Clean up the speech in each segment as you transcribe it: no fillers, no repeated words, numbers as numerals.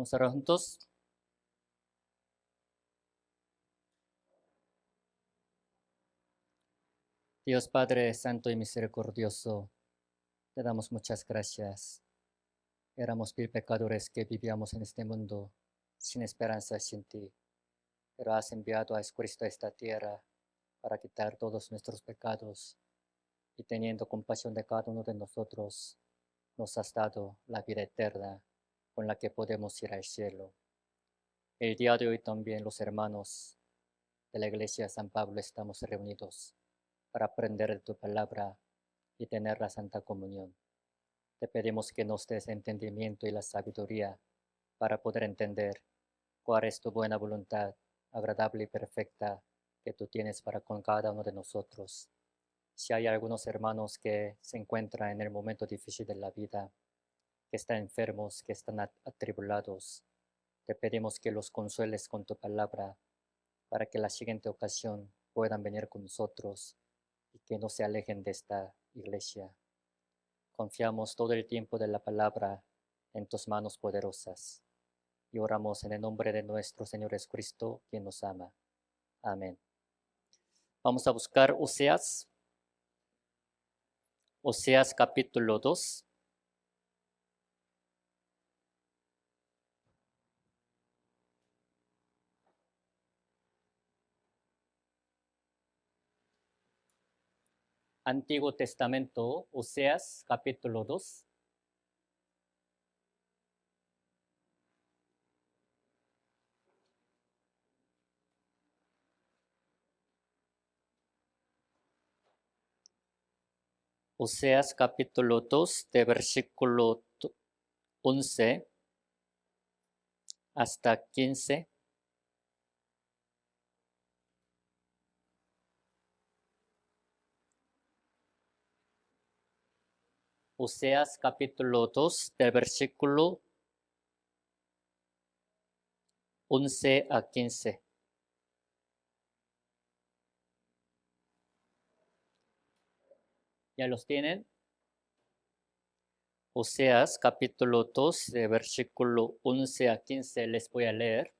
Vamos a orar juntos. Dios Padre Santo y Misericordioso, te damos muchas gracias. Éramos vil pecadores que vivíamos en este mundo sin esperanza sin ti, pero has enviado a Jesucristo a esta tierra para quitar todos nuestros pecados y teniendo compasión de cada uno de nosotros, nos has dado la vida eterna con la que podemos ir al cielo. El día de hoy también los hermanos de la Iglesia de San Pablo estamos reunidos para aprender de tu palabra y tener la Santa Comunión. Te pedimos que nos des entendimiento y la sabiduría para poder entender cuál es tu buena voluntad, agradable y perfecta que tú tienes para con cada uno de nosotros. Si hay algunos hermanos que se encuentran en el momento difícil de la vida, que están enfermos, que están atribulados, te pedimos que los consueles con tu palabra para que la siguiente ocasión puedan venir con nosotros y que no se alejen de esta iglesia. Confiamos todo el tiempo de la palabra en tus manos poderosas y oramos en el nombre de nuestro Señor Jesucristo, quien nos ama. Amén. Vamos a buscar Oseas capítulo 2. Antiguo Testamento, Oseas capítulo 2. Oseas capítulo 2, de versículo 11 hasta 15. Oseas capítulo 2, del versículo 11 a 15. ¿Ya los tienen? Oseas capítulo 2, de versículo 11 a 15, les voy a leer.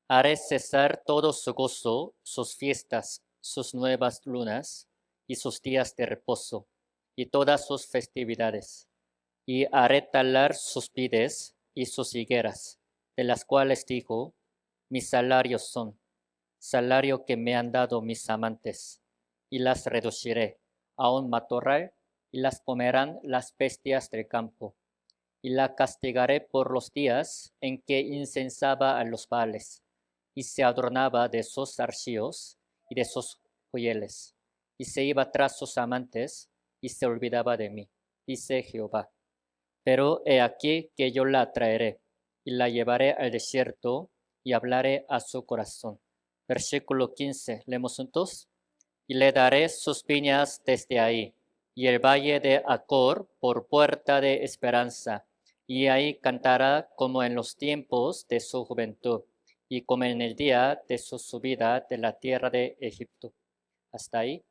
Haré cesar todo su gozo, sus fiestas, sus nuevas lunas y sus días de reposo, y todas sus festividades. Y haré talar sus vides y sus higueras, de las cuales dijo, mis salarios son, salario que me han dado mis amantes, y las reduciré a un matorral, y las comerán las bestias del campo. Y la castigaré por los días en que incensaba a los Baales, y se adornaba de sus zarcillos y de sus joyeles, y se iba tras sus amantes, y se olvidaba de mí, dice Jehová. Pero he aquí que yo la traeré, y la llevaré al desierto, y hablaré a su corazón. Versículo 15, leemos juntos. Y le daré sus viñas desde ahí, y el valle de Acor por puerta de esperanza, y ahí cantará como en los tiempos de su juventud, y como en el día de su subida de la tierra de Egipto. Hasta ahí.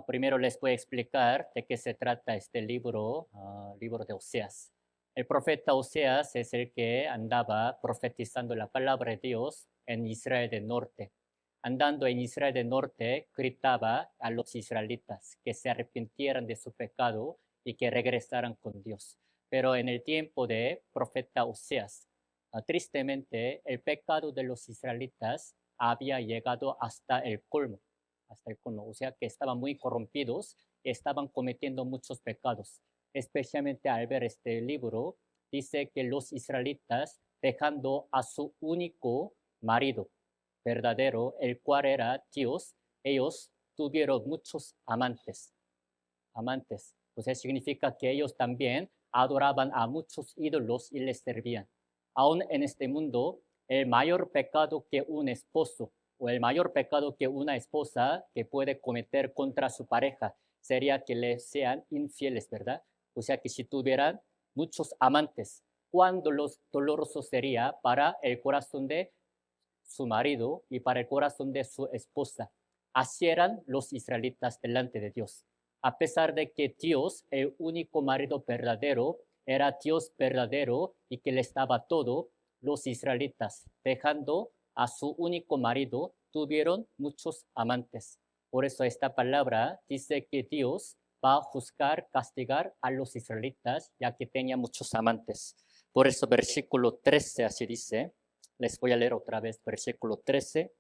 Primero les voy a explicar de qué se trata este libro, libro de Oseas. El profeta Oseas es el que andaba profetizando la palabra de Dios en Israel del norte. Andando en Israel del norte, gritaba a los israelitas que se arrepintieran de su pecado y que regresaran con Dios. Pero en el tiempo de profeta Oseas, tristemente, el pecado de los israelitas había llegado hasta el colmo, o sea que estaban muy corrompidos, estaban cometiendo muchos pecados. Especialmente al ver este libro, dice que los israelitas, dejando a su único marido verdadero, el cual era Dios, ellos tuvieron muchos amantes. O sea, significa que ellos también adoraban a muchos ídolos y les servían. Aún en este mundo, el mayor pecado que un esposo o el mayor pecado que una esposa que puede cometer contra su pareja sería que le sean infieles, ¿verdad? O sea que si tuvieran muchos amantes, cuán doloroso sería para el corazón de su marido y para el corazón de su esposa. Así eran los israelitas delante de Dios. A pesar de que Dios, el único marido verdadero, era Dios verdadero y que les daba todo, los israelitas, dejando a su único marido, tuvieron muchos amantes. Por eso esta palabra dice que Dios va a juzgar, castigar a los israelitas, ya que tenía muchos amantes. Por eso versículo 13 así dice, les voy a leer otra vez, versículo 13,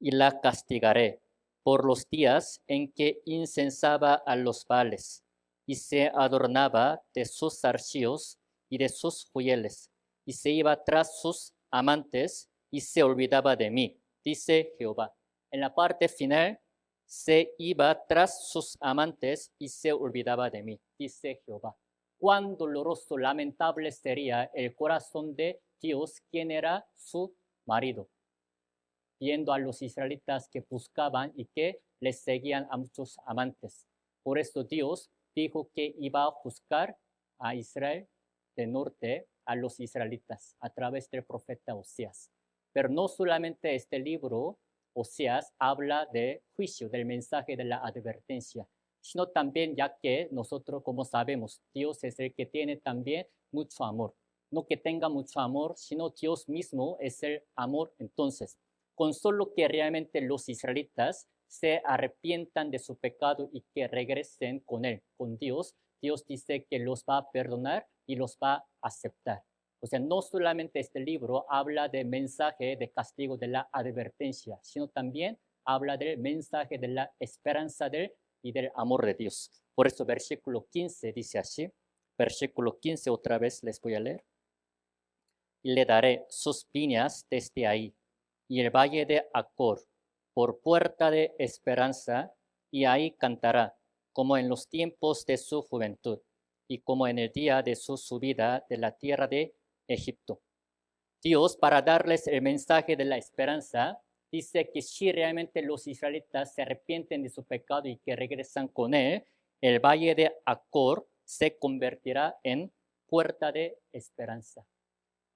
y la castigaré por los días en que incensaba a los Baales y se adornaba de sus arcillos y de sus joyeles, y se iba tras sus amantes y se olvidaba de mí, dice Jehová. En la parte final, se iba tras sus amantes y se olvidaba de mí, dice Jehová. Cuán doloroso, lamentable sería el corazón de Dios, quien era su marido, viendo a los israelitas que buscaban y que les seguían a muchos amantes. Por eso Dios dijo que iba a juzgar a Israel de norte, a los israelitas, a través del profeta Oseas. Pero no solamente este libro, Oseas, habla de juicio, del mensaje de la advertencia, sino también, ya que nosotros, como sabemos, Dios es el que tiene también mucho amor. No que tenga mucho amor, sino Dios mismo es el amor. Entonces, con solo que realmente los israelitas se arrepientan de su pecado y que regresen con él, con Dios, Dios dice que los va a perdonar y los va a aceptar. O sea, no solamente este libro habla del mensaje de castigo, de la advertencia, sino también habla del mensaje de la esperanza de él y del amor de Dios. Por eso versículo 15 dice así, versículo 15 otra vez les voy a leer. Y le daré sus viñas desde ahí, y el valle de Acor, por puerta de esperanza, y ahí cantará, como en los tiempos de su juventud, y como en el día de su subida de la tierra de Egipto. Dios, para darles el mensaje de la esperanza, dice que si realmente los israelitas se arrepienten de su pecado y que regresan con él, el valle de Acor se convertirá en puerta de esperanza.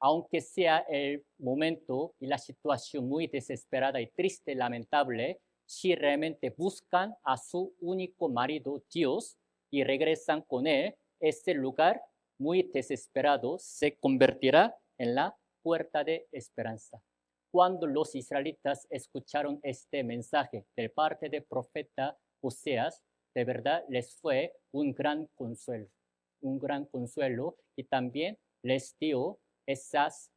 Aunque sea el momento y la situación muy desesperada y triste, lamentable, si realmente buscan a su único marido, Dios, y regresan con él, este lugar muy desesperado se convertirá en la puerta de esperanza. Cuando los israelitas escucharon este mensaje de parte del profeta Oseas, de verdad les fue un gran consuelo y también les dieron esas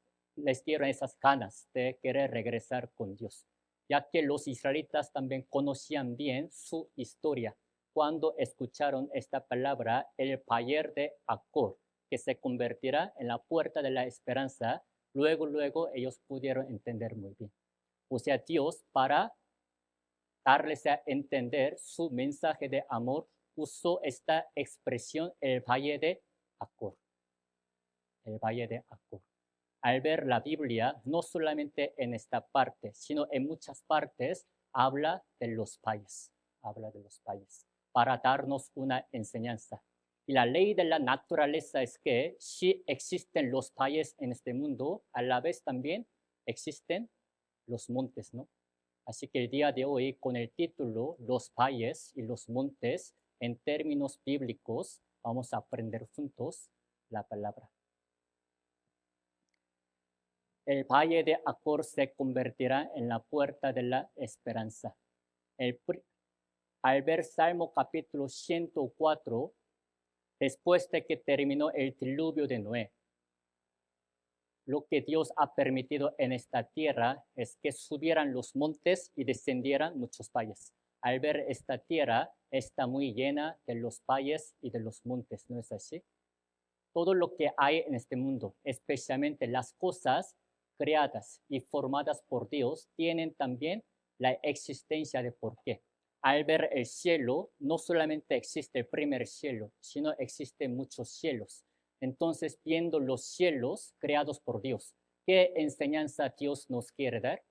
ganas de querer regresar con Dios, ya que los israelitas también conocían bien su historia cuando escucharon esta palabra, el valle de Acor, que se convertirá en la puerta de la esperanza. Luego ellos pudieron entender muy bien. O sea, Dios, para darles a entender su mensaje de amor, usó esta expresión, el valle de Acor. El valle de Acor. Al ver la Biblia, no solamente en esta parte, sino en muchas partes, habla de los valles, para darnos una enseñanza. Y la ley de la naturaleza es que si existen los valles en este mundo, a la vez también existen los montes, ¿no? Así que el día de hoy, con el título Los valles y los montes, en términos bíblicos, vamos a aprender juntos la palabra. El valle de Acor se convertirá en la puerta de la esperanza. Al ver Salmo capítulo 104, después de que terminó el diluvio de Noé, lo que Dios ha permitido en esta tierra es que subieran los montes y descendieran muchos valles. Al ver esta tierra, está muy llena de los valles y de los montes, ¿no es así? Todo lo que hay en este mundo, especialmente las cosas creadas y formadas por Dios, tienen también la existencia de por qué. Al ver el cielo, no solamente existe el primer cielo, sino existen muchos cielos. Entonces, viendo los cielos creados por Dios, ¿qué enseñanza Dios nos quiere dar?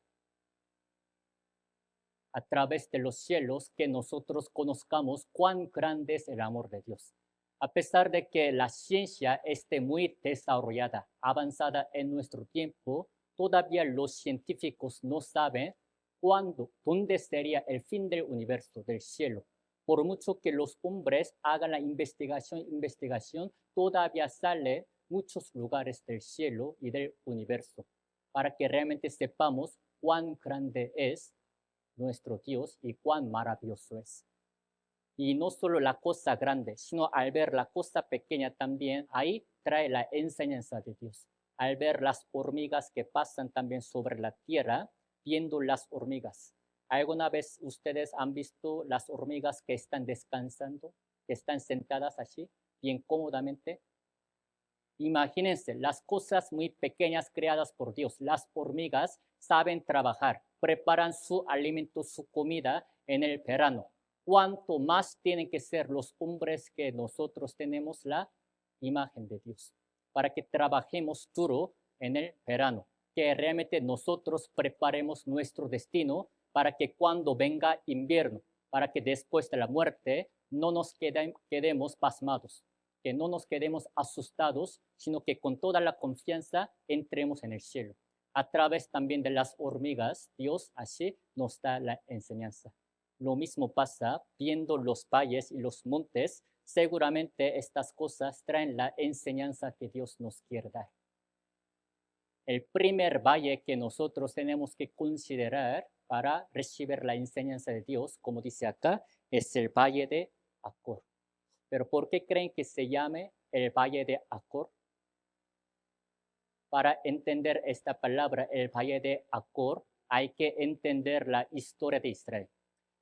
A través de los cielos, que nosotros conozcamos cuán grande es el amor de Dios. A pesar de que la ciencia esté muy desarrollada, avanzada en nuestro tiempo, todavía los científicos no saben dónde sería el fin del universo, del cielo. Por mucho que los hombres hagan la investigación, todavía sale muchos lugares del cielo y del universo para que realmente sepamos cuán grande es nuestro Dios y cuán maravilloso es. Y no solo la cosa grande, sino al ver la cosa pequeña también, ahí trae la enseñanza de Dios. Al ver las hormigas que pasan también sobre la tierra, viendo las hormigas. ¿Alguna vez ustedes han visto las hormigas que están descansando, que están sentadas allí, bien cómodamente? Imagínense las cosas muy pequeñas creadas por Dios. Las hormigas saben trabajar, preparan su alimento, su comida en el verano. Cuanto más tienen que ser los hombres que nosotros tenemos la imagen de Dios, para que trabajemos duro en el verano, que realmente nosotros preparemos nuestro destino para que cuando venga invierno, para que después de la muerte no nos quedemos pasmados, que no nos quedemos asustados, sino que con toda la confianza entremos en el cielo. A través también de las hormigas, Dios así nos da la enseñanza. Lo mismo pasa viendo los valles y los montes. Seguramente estas cosas traen la enseñanza que Dios nos quiere dar. El primer valle que nosotros tenemos que considerar para recibir la enseñanza de Dios, como dice acá, es el valle de Acor. Pero ¿por qué creen que se llame el valle de Acor? Para entender esta palabra, el valle de Acor, hay que entender la historia de Israel.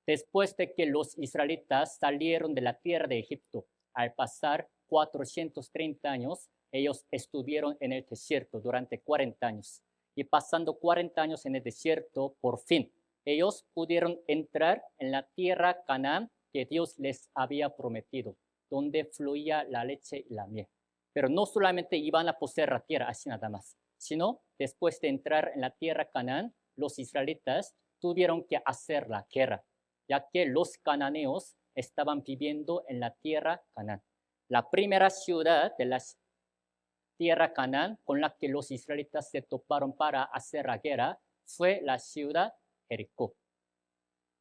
Después de que los israelitas salieron de la tierra de Egipto, al pasar 430 años, ellos estuvieron en el desierto durante 40 años. Y pasando 40 años en el desierto, por fin, ellos pudieron entrar en la tierra Canaán que Dios les había prometido, donde fluía la leche y la miel. Pero no solamente iban a poseer la tierra así nada más, sino después de entrar en la tierra Canaán, los israelitas tuvieron que hacer la guerra, ya que los cananeos estaban viviendo en la tierra Canaán. La primera ciudad de la tierra Canaán con la que los israelitas se toparon para hacer la guerra fue la ciudad Jericó.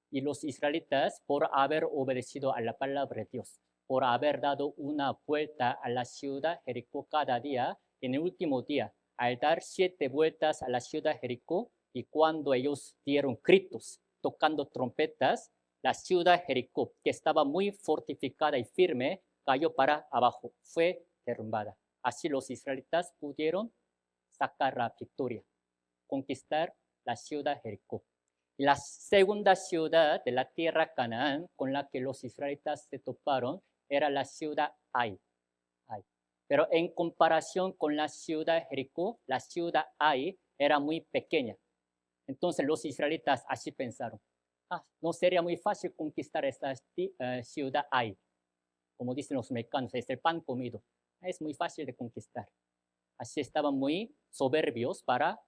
Y los israelitas, por haber obedecido a la palabra de Dios, por haber dado una vuelta a la ciudad Jericó cada día, en el último día, al dar 7 vueltas a la ciudad Jericó, y cuando ellos dieron gritos, tocando trompetas, la ciudad Jericó, que estaba muy fortificada y firme, cayó para abajo, fue derrumbada. Así los israelitas pudieron sacar la victoria, conquistar la ciudad Jericó. La segunda ciudad de la tierra Canaán con la que los israelitas se toparon era la ciudad Ai. Pero en comparación con la ciudad Jericó, la ciudad Ai era muy pequeña. Entonces los israelitas así pensaron, no sería muy fácil conquistar esta ciudad Ai. Como dicen los mexicanos, es el pan comido. Es muy fácil de conquistar. Así estaban muy soberbios para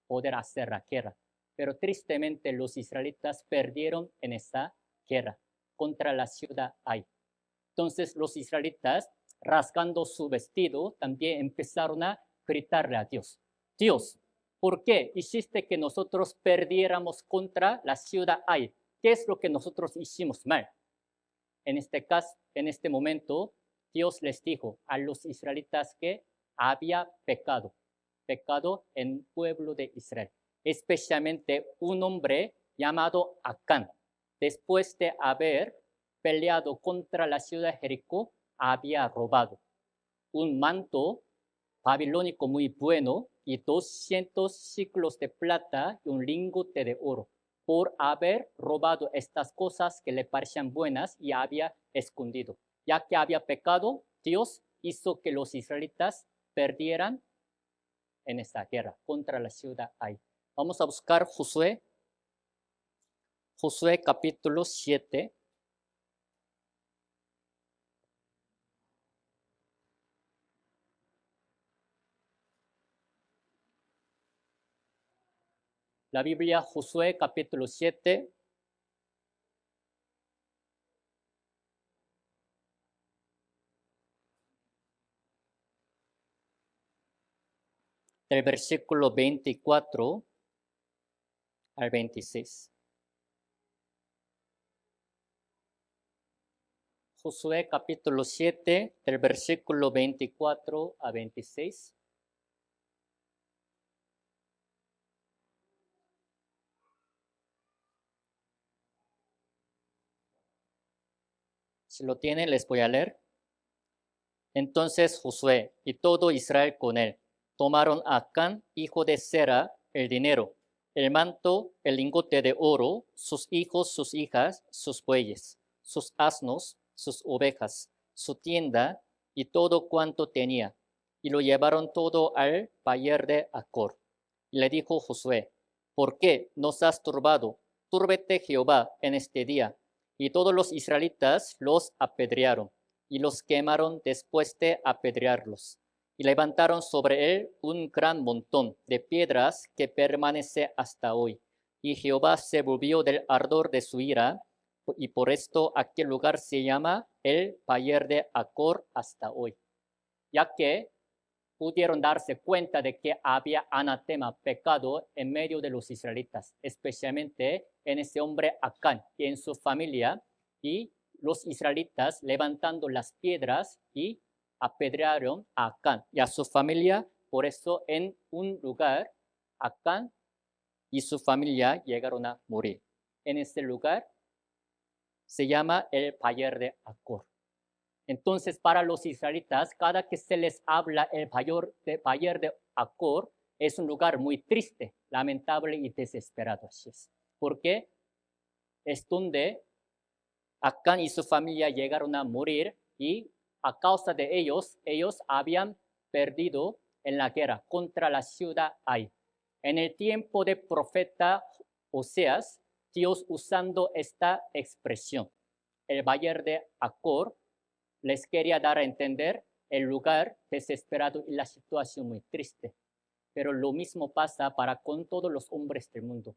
poder hacer la guerra. Pero tristemente los israelitas perdieron en esa guerra contra la ciudad Ai. Entonces los israelitas, rasgando su vestido, también empezaron a gritarle a Dios. Dios, ¿por qué hiciste que nosotros perdiéramos contra la ciudad Ai? ¿Qué es lo que nosotros hicimos mal? En este caso, en este momento, Dios les dijo a los israelitas que había pecado en el pueblo de Israel, especialmente un hombre llamado Acán. Después de haber peleado contra la ciudad de Jericó, había robado un manto babilónico muy bueno y 200 ciclos de plata y un lingote de oro, por haber robado estas cosas que le parecían buenas y había escondido. Ya que había pecado, Dios hizo que los israelitas perdieran en esta guerra contra la ciudad Ai. Vamos a buscar Josué capítulo 7. La Biblia, Josué capítulo 7. Del versículo 24 al 26. Josué capítulo 7, del versículo 24 a 26. Si lo tienen, les voy a leer. Entonces Josué y todo Israel con él tomaron a Acán, hijo de Zera, el dinero, el manto, el lingote de oro, sus hijos, sus hijas, sus bueyes, sus asnos, sus ovejas, su tienda y todo cuanto tenía, y lo llevaron todo al valle de Acor. Y le dijo Josué: ¿por qué nos has turbado? Túrbete Jehová en este día. Y todos los israelitas los apedrearon y los quemaron después de apedrearlos. Y levantaron sobre él un gran montón de piedras que permanece hasta hoy. Y Jehová se volvió del ardor de su ira, y por esto aquel lugar se llama el valle de Acor hasta hoy, ya que pudieron darse cuenta de que había anatema, pecado, en medio de los israelitas, especialmente en ese hombre Acán y en su familia, y los israelitas levantando las piedras y apedrearon a Acán y a su familia. Por eso en un lugar Acán y su familia llegaron a morir. En ese lugar se llama el valle de Acor. Entonces, para los israelitas, cada que se les habla el valle de Acor, es un lugar muy triste, lamentable y desesperado. Así es. Porque es donde Acán y su familia llegaron a morir, y a causa de ellos habían perdido en la guerra contra la ciudad Ai. En el tiempo del profeta Oseas, Dios, usando esta expresión, el valle de Acor, les quería dar a entender el lugar desesperado y la situación muy triste. Pero lo mismo pasa para con todos los hombres del mundo.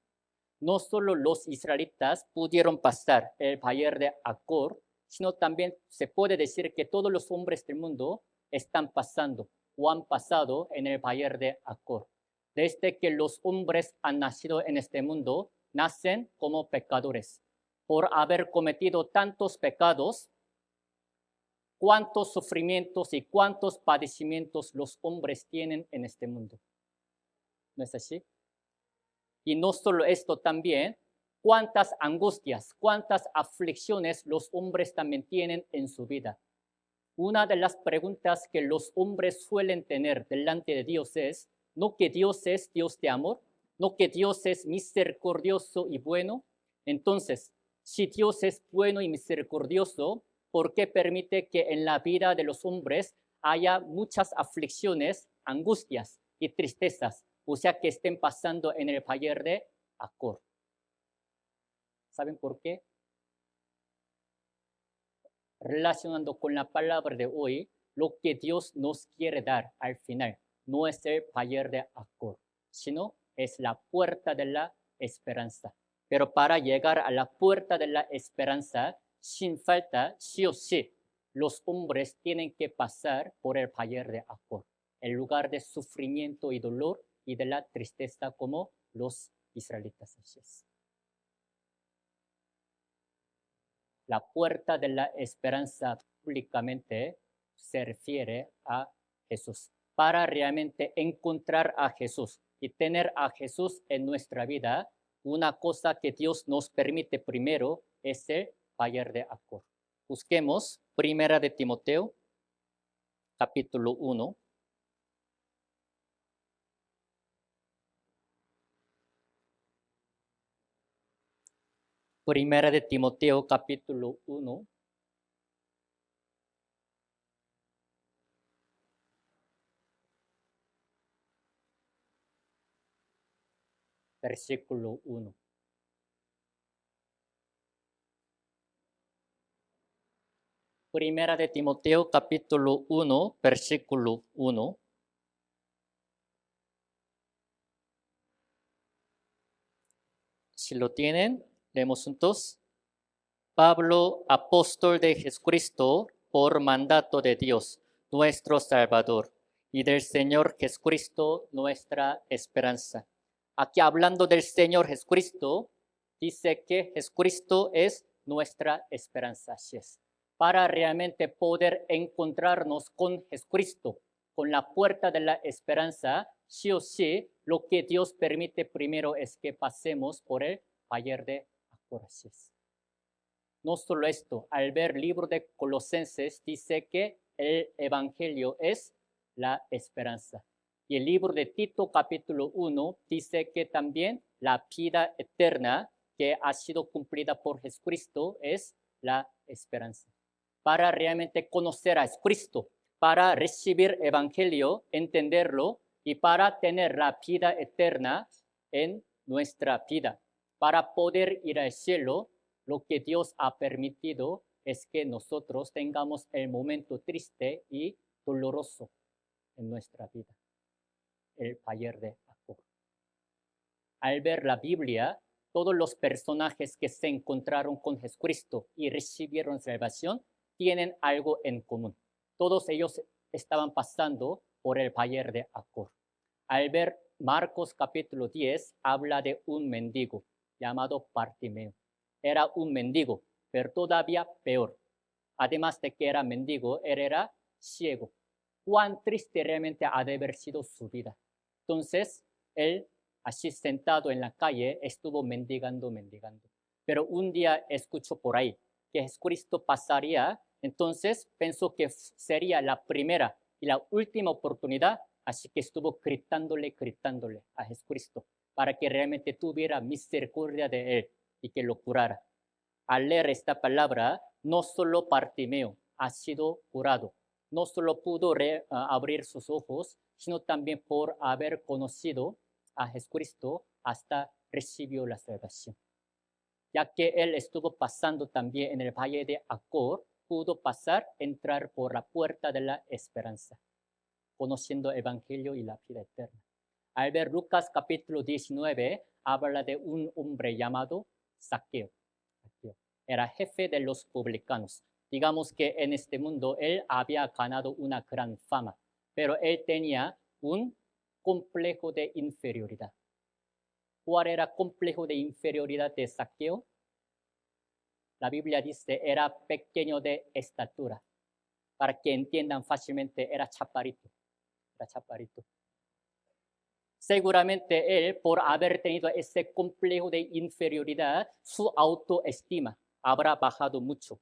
No solo los israelitas pudieron pasar el valle de Acor, sino también se puede decir que todos los hombres del mundo están pasando o han pasado en el valle de Acor. Desde que los hombres han nacido en este mundo, nacen como pecadores. Por haber cometido tantos pecados, cuántos sufrimientos y cuántos padecimientos los hombres tienen en este mundo. ¿No es así? Y no solo esto, también cuántas angustias, cuántas aflicciones los hombres también tienen en su vida. Una de las preguntas que los hombres suelen tener delante de Dios es, no que Dios es Dios de amor, no que Dios es misericordioso y bueno. Entonces, si Dios es bueno y misericordioso, ¿por qué permite que en la vida de los hombres haya muchas aflicciones, angustias y tristezas? O sea, que estén pasando en el valle de Acor. ¿Saben por qué? Relacionando con la palabra de hoy, lo que Dios nos quiere dar al final no es el valle de Acor, sino es la puerta de la esperanza. Pero para llegar a la puerta de la esperanza, sin falta, sí o sí, los hombres tienen que pasar por el valle de Acor, el lugar de sufrimiento y dolor y de la tristeza, como los israelitas. La puerta de la esperanza públicamente se refiere a Jesús. Para realmente encontrar a Jesús y tener a Jesús en nuestra vida, una cosa que Dios nos permite primero es el valle de Acor. Busquemos Primera de Timoteo, capítulo 1. Primera de Timoteo, capítulo 1. Versículo 1. Primera de Timoteo, capítulo 1, versículo 1. Si lo tienen, leemos juntos. Pablo, apóstol de Jesucristo, por mandato de Dios, nuestro Salvador, y del Señor Jesucristo, nuestra esperanza. Aquí, hablando del Señor Jesucristo, dice que Jesucristo es nuestra esperanza. Así es. para realmente poder encontrarnos con Jesucristo, con la puerta de la esperanza, sí o sí, lo que Dios permite primero es que pasemos por el valle de Acor. No solo esto, al ver el libro de Colosenses dice que el Evangelio es la esperanza. Y el libro de Tito capítulo 1 dice que también la vida eterna que ha sido cumplida por Jesucristo es la esperanza. Para realmente conocer a Jesucristo, para recibir Evangelio, entenderlo y para tener la vida eterna en nuestra vida, para poder ir al cielo, lo que Dios ha permitido es que nosotros tengamos el momento triste y doloroso en nuestra vida, el valle de Acor. Al ver la Biblia, todos los personajes que se encontraron con Jesucristo y recibieron salvación tienen algo en común. Todos ellos estaban pasando por el valle de Acor. Al ver Marcos capítulo 10, habla de un mendigo llamado Bartimeo. Era un mendigo, pero todavía peor. Además de que era mendigo, él era ciego. Cuán triste realmente ha de haber sido su vida. Entonces, él, así sentado en la calle, estuvo mendigando. Pero un día escuchó por ahí que Jesucristo pasaría, entonces pensó que sería la primera y la última oportunidad, así que estuvo gritándole a Jesucristo para que realmente tuviera misericordia de él y que lo curara. Al leer esta palabra, no solo Bartimeo ha sido curado, no solo pudo abrir sus ojos, sino también por haber conocido a Jesucristo hasta recibió la salvación. Ya que él estuvo pasando también en el valle de Acor, pudo pasar, entrar por la puerta de la esperanza, conociendo el Evangelio y la vida eterna. Al ver Lucas capítulo 19, habla de un hombre llamado Zaqueo. Era jefe de los publicanos. Digamos que en este mundo él había ganado una gran fama, pero él tenía un complejo de inferioridad. ¿Cuál era el complejo de inferioridad de Zaqueo? La Biblia dice era pequeño de estatura. Para que entiendan fácilmente, era chaparrito. Seguramente él, por haber tenido ese complejo de inferioridad, su autoestima habrá bajado mucho.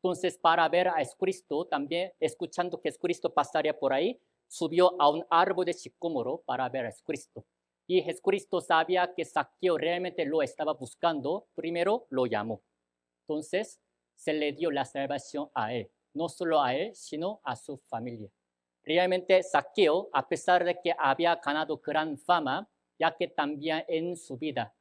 Entonces, para ver a Jesucristo, también escuchando que Jesucristo pasaría por ahí, subió a un árbol de sicómoro para ver a Jesucristo. Y Jesucristo sabía que Zaqueo realmente lo estaba buscando, primero lo llamó. Entonces, se le dio la salvación a él, no solo a él, sino a su familia. Realmente Zaqueo, a pesar de que había ganado gran fama, ya que también en su vida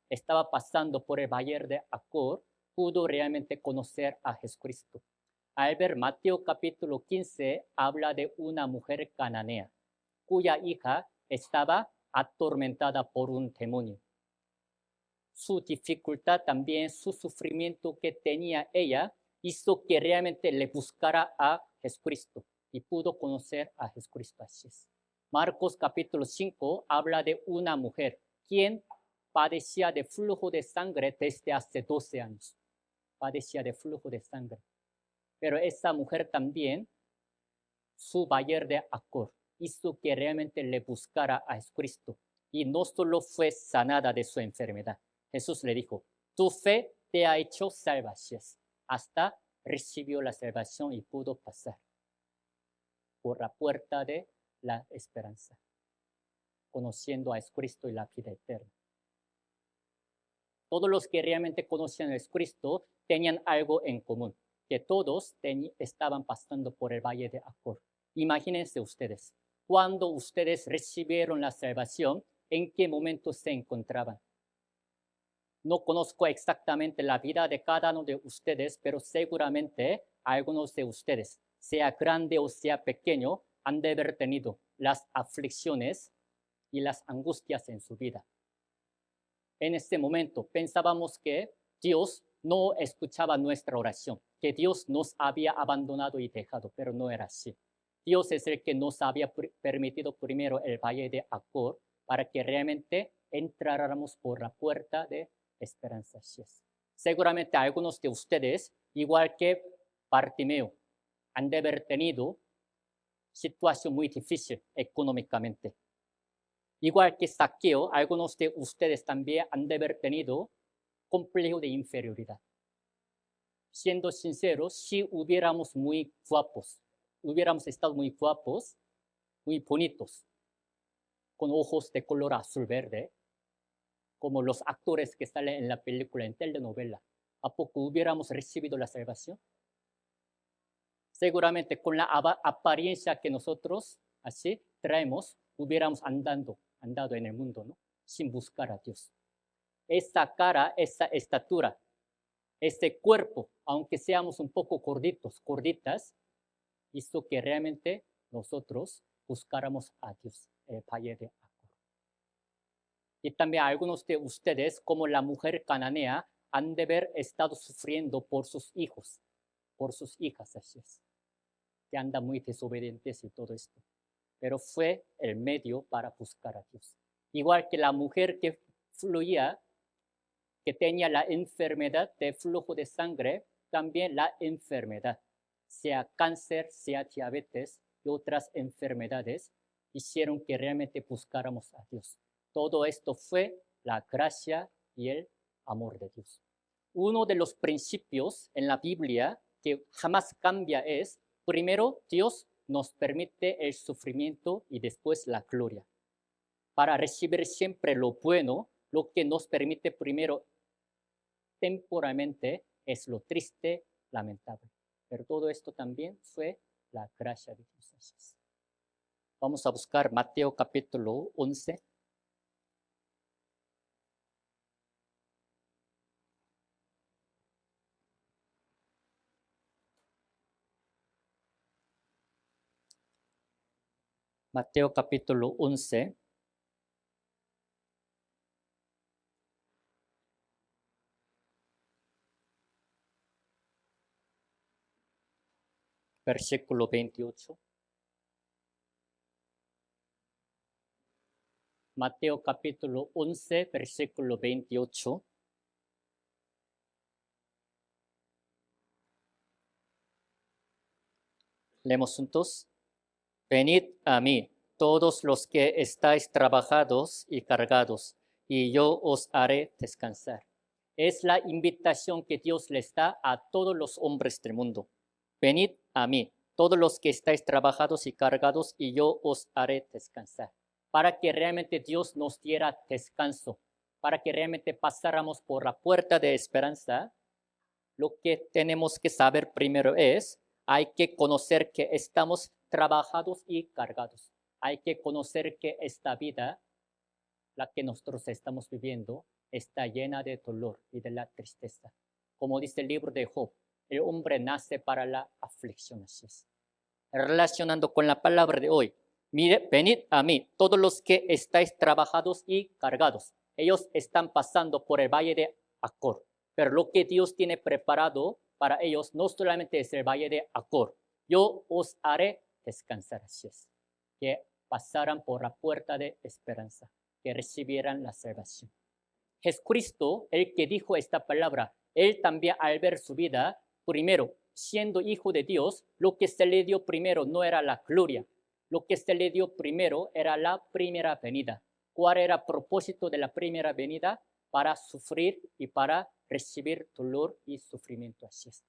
estaba pasando por el valle de Acor, pudo realmente conocer a Jesucristo. Al ver Mateo capítulo 15, habla de una mujer cananea, cuya hija estaba atormentada por un demonio. Su dificultad también, su sufrimiento que tenía ella, hizo que realmente le buscara a Jesucristo y pudo conocer a Jesucristo. Así es. Marcos capítulo 5 habla de una mujer quien padecía de flujo de sangre desde hace 12 años. Padecía de flujo de sangre. Pero esa mujer también, su valle de Acor, hizo que realmente le buscara a Jesucristo. Y no solo fue sanada de su enfermedad. Jesús le dijo, tu fe te ha hecho salvación. Hasta recibió la salvación y pudo pasar por la puerta de la esperanza, conociendo a Jesucristo y la vida eterna. Todos los que realmente conocían a Jesucristo tenían algo en común, que todos estaban pasando por el valle de Acor. Imagínense ustedes, cuando ustedes recibieron la salvación, ¿en qué momento se encontraban? No conozco exactamente la vida de cada uno de ustedes, pero seguramente algunos de ustedes, sea grande o sea pequeño, han de haber tenido las aflicciones y las angustias en su vida. En este momento pensábamos que Dios no escuchaba nuestra oración, que Dios nos había abandonado y dejado, pero no era así. Dios es el que nos había permitido primero el valle de Acor para que realmente entráramos por la puerta de esperanza. Seguramente algunos de ustedes, igual que Bartimeo, han de haber tenido situación muy difícil económicamente. Igual que Zaqueo, algunos de ustedes también han de haber tenido complejo de inferioridad. Siendo sinceros, si hubiéramos muy guapos, hubiéramos estado muy guapos, muy bonitos, con ojos de color azul verde, como los actores que salen en la película, en telenovela, ¿a poco hubiéramos recibido la salvación? Seguramente con la apariencia que nosotros así traemos, hubiéramos andado en el mundo, ¿no? Sin buscar a Dios. Esa cara, esa estatura, ese cuerpo, aunque seamos un poco gorditas, hizo que realmente nosotros buscáramos a Dios, el Valle de Acor. Y también algunos de ustedes, como la mujer cananea, han de haber estado sufriendo por sus hijos, por sus hijas, así es, que andan muy desobedientes y todo esto. Pero fue el medio para buscar a Dios. Igual que la mujer que fluía, que tenía la enfermedad de flujo de sangre, también la enfermedad, sea cáncer, sea diabetes y otras enfermedades, hicieron que realmente buscáramos a Dios. Todo esto fue la gracia y el amor de Dios. Uno de los principios en la Biblia que jamás cambia es, primero, Dios nos permite el sufrimiento y después la gloria. Para recibir siempre lo bueno, lo que nos permite primero temporalmente es lo triste, lamentable. Pero todo esto también fue la gracia de Dios. Vamos a buscar Mateo capítulo 11. Mateo capítulo 11. Versículo 28. Mateo capítulo 11, versículo 28. Leemos juntos. Venid a mí, todos los que estáis trabajados y cargados, y yo os haré descansar. Es la invitación que Dios les da a todos los hombres del mundo. Venid a mí, todos los que estáis trabajados y cargados, y yo os haré descansar. Para que realmente Dios nos diera descanso, para que realmente pasáramos por la puerta de esperanza, lo que tenemos que saber primero es, hay que conocer que estamos trabajados y cargados. Hay que conocer que esta vida, la que nosotros estamos viviendo, está llena de dolor y de la tristeza. Como dice el libro de Job, el hombre nace para la aflicción. Así es. Relacionando con la palabra de hoy, mire, venid a mí, todos los que estáis trabajados y cargados. Ellos están pasando por el valle de Acor, pero lo que Dios tiene preparado para ellos no solamente es el valle de Acor. Yo os haré descansar, así es, que pasaran por la puerta de esperanza, que recibieran la salvación. Jesucristo, el que dijo esta palabra, él también al ver su vida, primero, siendo hijo de Dios, lo que se le dio primero no era la gloria, lo que se le dio primero era la primera venida. ¿Cuál era el propósito de la primera venida? Para sufrir y para recibir dolor y sufrimiento. Así es.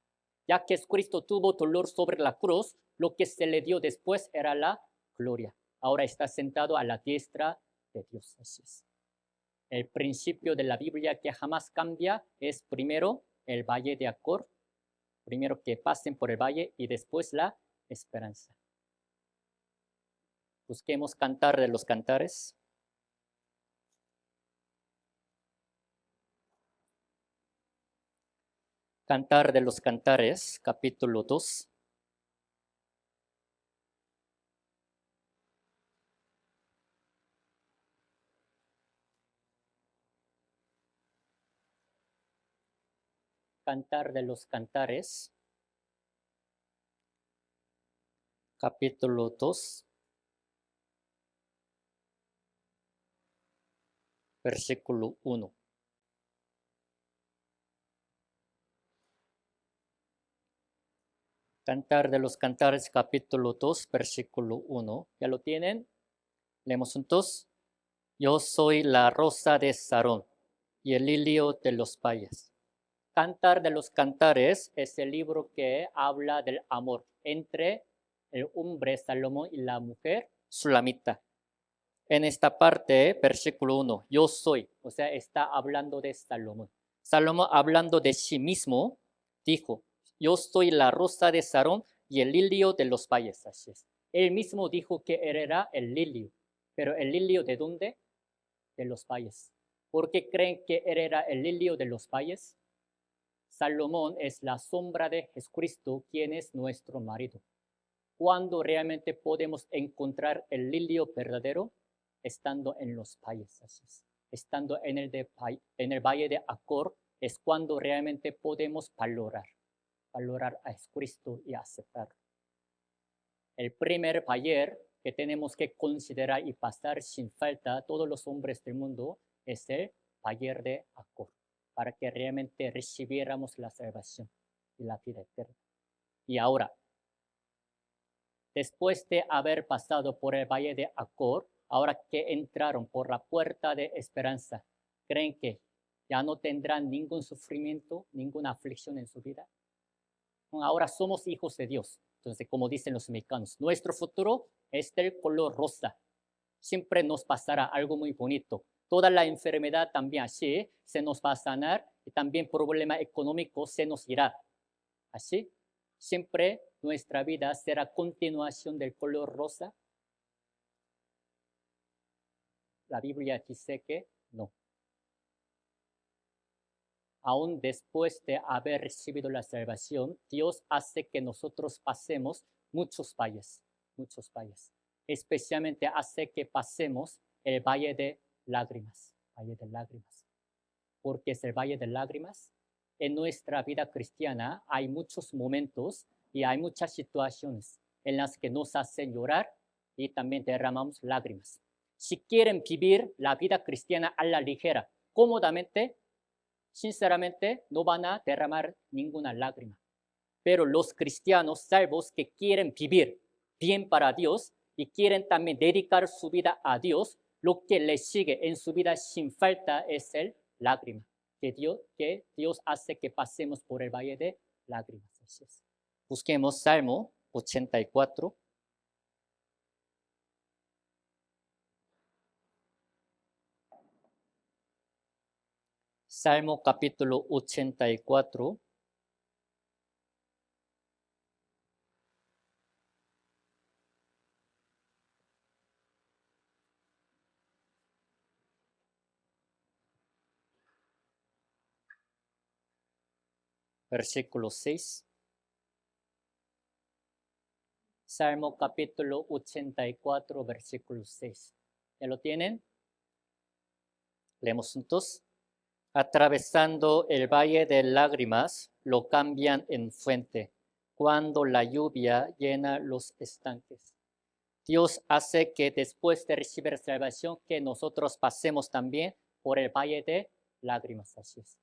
Ya que Jesucristo tuvo dolor sobre la cruz, lo que se le dio después era la gloria. Ahora está sentado a la diestra de Dios. Así es. El principio de la Biblia que jamás cambia es primero el valle de Acor, primero que pasen por el valle y después la esperanza. Busquemos Cantar de los Cantares. Cantar de los Cantares, capítulo 2. Cantar de los Cantares, capítulo 2, versículo 1. Cantar de los Cantares, capítulo 2, versículo 1. ¿Ya lo tienen? Leemos juntos. Yo soy la rosa de Sarón y el lirio de los valles. Cantar de los Cantares es el libro que habla del amor entre el hombre Salomón y la mujer Sulamita. En esta parte, versículo 1, yo soy, o sea, está hablando de Salomón. Salomón, hablando de sí mismo, dijo, yo soy la rosa de Sarón y el lirio de los valles. Así es. Él mismo dijo que él era el lirio, pero el lirio ¿de dónde? De los valles. ¿Por qué creen que él era el lirio de los valles? Salomón es la sombra de Jesucristo, quien es nuestro marido. ¿Cuándo realmente podemos encontrar el lirio verdadero? Estando en los valles, así es. Estando en el valle de Acor es cuando realmente podemos valorar a Jesucristo y aceptarlo. El primer valle que tenemos que considerar y pasar sin falta todos los hombres del mundo es el valle de Acor, para que realmente recibiéramos la salvación y la vida eterna. Y ahora, después de haber pasado por el valle de Acor, ahora que entraron por la puerta de esperanza, ¿creen que ya no tendrán ningún sufrimiento, ninguna aflicción en su vida? Ahora somos hijos de Dios. Entonces, como dicen los mexicanos, nuestro futuro es del color rosa. Siempre nos pasará algo muy bonito. Toda la enfermedad también así se nos va a sanar y también problema económico se nos irá. Así, siempre nuestra vida será continuación del color rosa. La Biblia dice que no. Aún después de haber recibido la salvación, Dios hace que nosotros pasemos muchos valles. Especialmente hace que pasemos el valle de lágrimas. ¿Por qué es el valle de lágrimas? En nuestra vida cristiana hay muchos momentos y hay muchas situaciones en las que nos hacen llorar y también derramamos lágrimas. Si quieren vivir la vida cristiana a la ligera, cómodamente, sinceramente no van a derramar ninguna lágrima. Pero los cristianos salvos que quieren vivir bien para Dios y quieren también dedicar su vida a Dios, lo que les sigue en su vida sin falta es el lágrima, que Dios hace que pasemos por el valle de lágrimas. Así es. Busquemos Salmo 84. Salmo capítulo 84. Versículo 6. Salmo capítulo 84, versículo 6. ¿Ya lo tienen? Leemos juntos. Atravesando el valle de lágrimas, lo cambian en fuente, cuando la lluvia llena los estanques. Dios hace que después de recibir salvación, que nosotros pasemos también por el valle de lágrimas. Así es.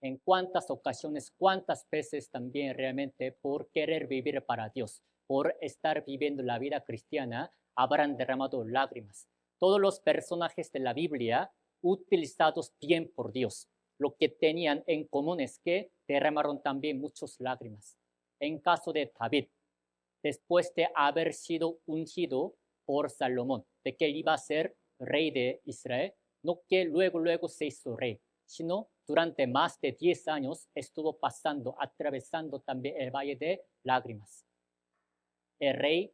En cuántas ocasiones, cuántas veces también realmente por querer vivir para Dios, por estar viviendo la vida cristiana, habrán derramado lágrimas. Todos los personajes de la Biblia utilizados bien por Dios, lo que tenían en común es que derramaron también muchas lágrimas. En caso de David, después de haber sido ungido por Salomón, de que él iba a ser rey de Israel, no que luego se hizo rey, sino durante más de 10 años estuvo atravesando también el valle de lágrimas. El rey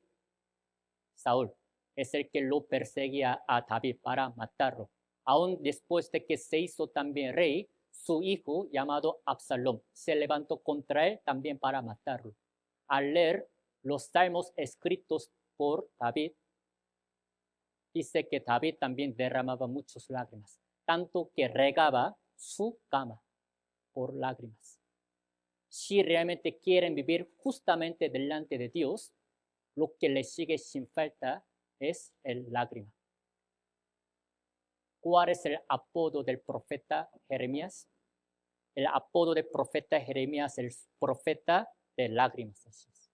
Saúl es el que lo perseguía a David para matarlo. Aún después de que se hizo también rey, su hijo llamado Absalom se levantó contra él también para matarlo. Al leer los salmos escritos por David, dice que David también derramaba muchas lágrimas, tanto que regaba su cama por lágrimas. Si realmente quieren vivir justamente delante de Dios, lo que les sigue sin falta es el lágrima. ¿Cuál es el apodo del profeta Jeremías? el apodo de profeta Jeremías, el profeta de lágrimas. Así es.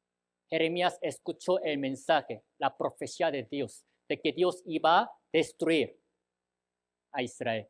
Jeremías escuchó el mensaje, la profecía de Dios, de que Dios iba a destruir a Israel.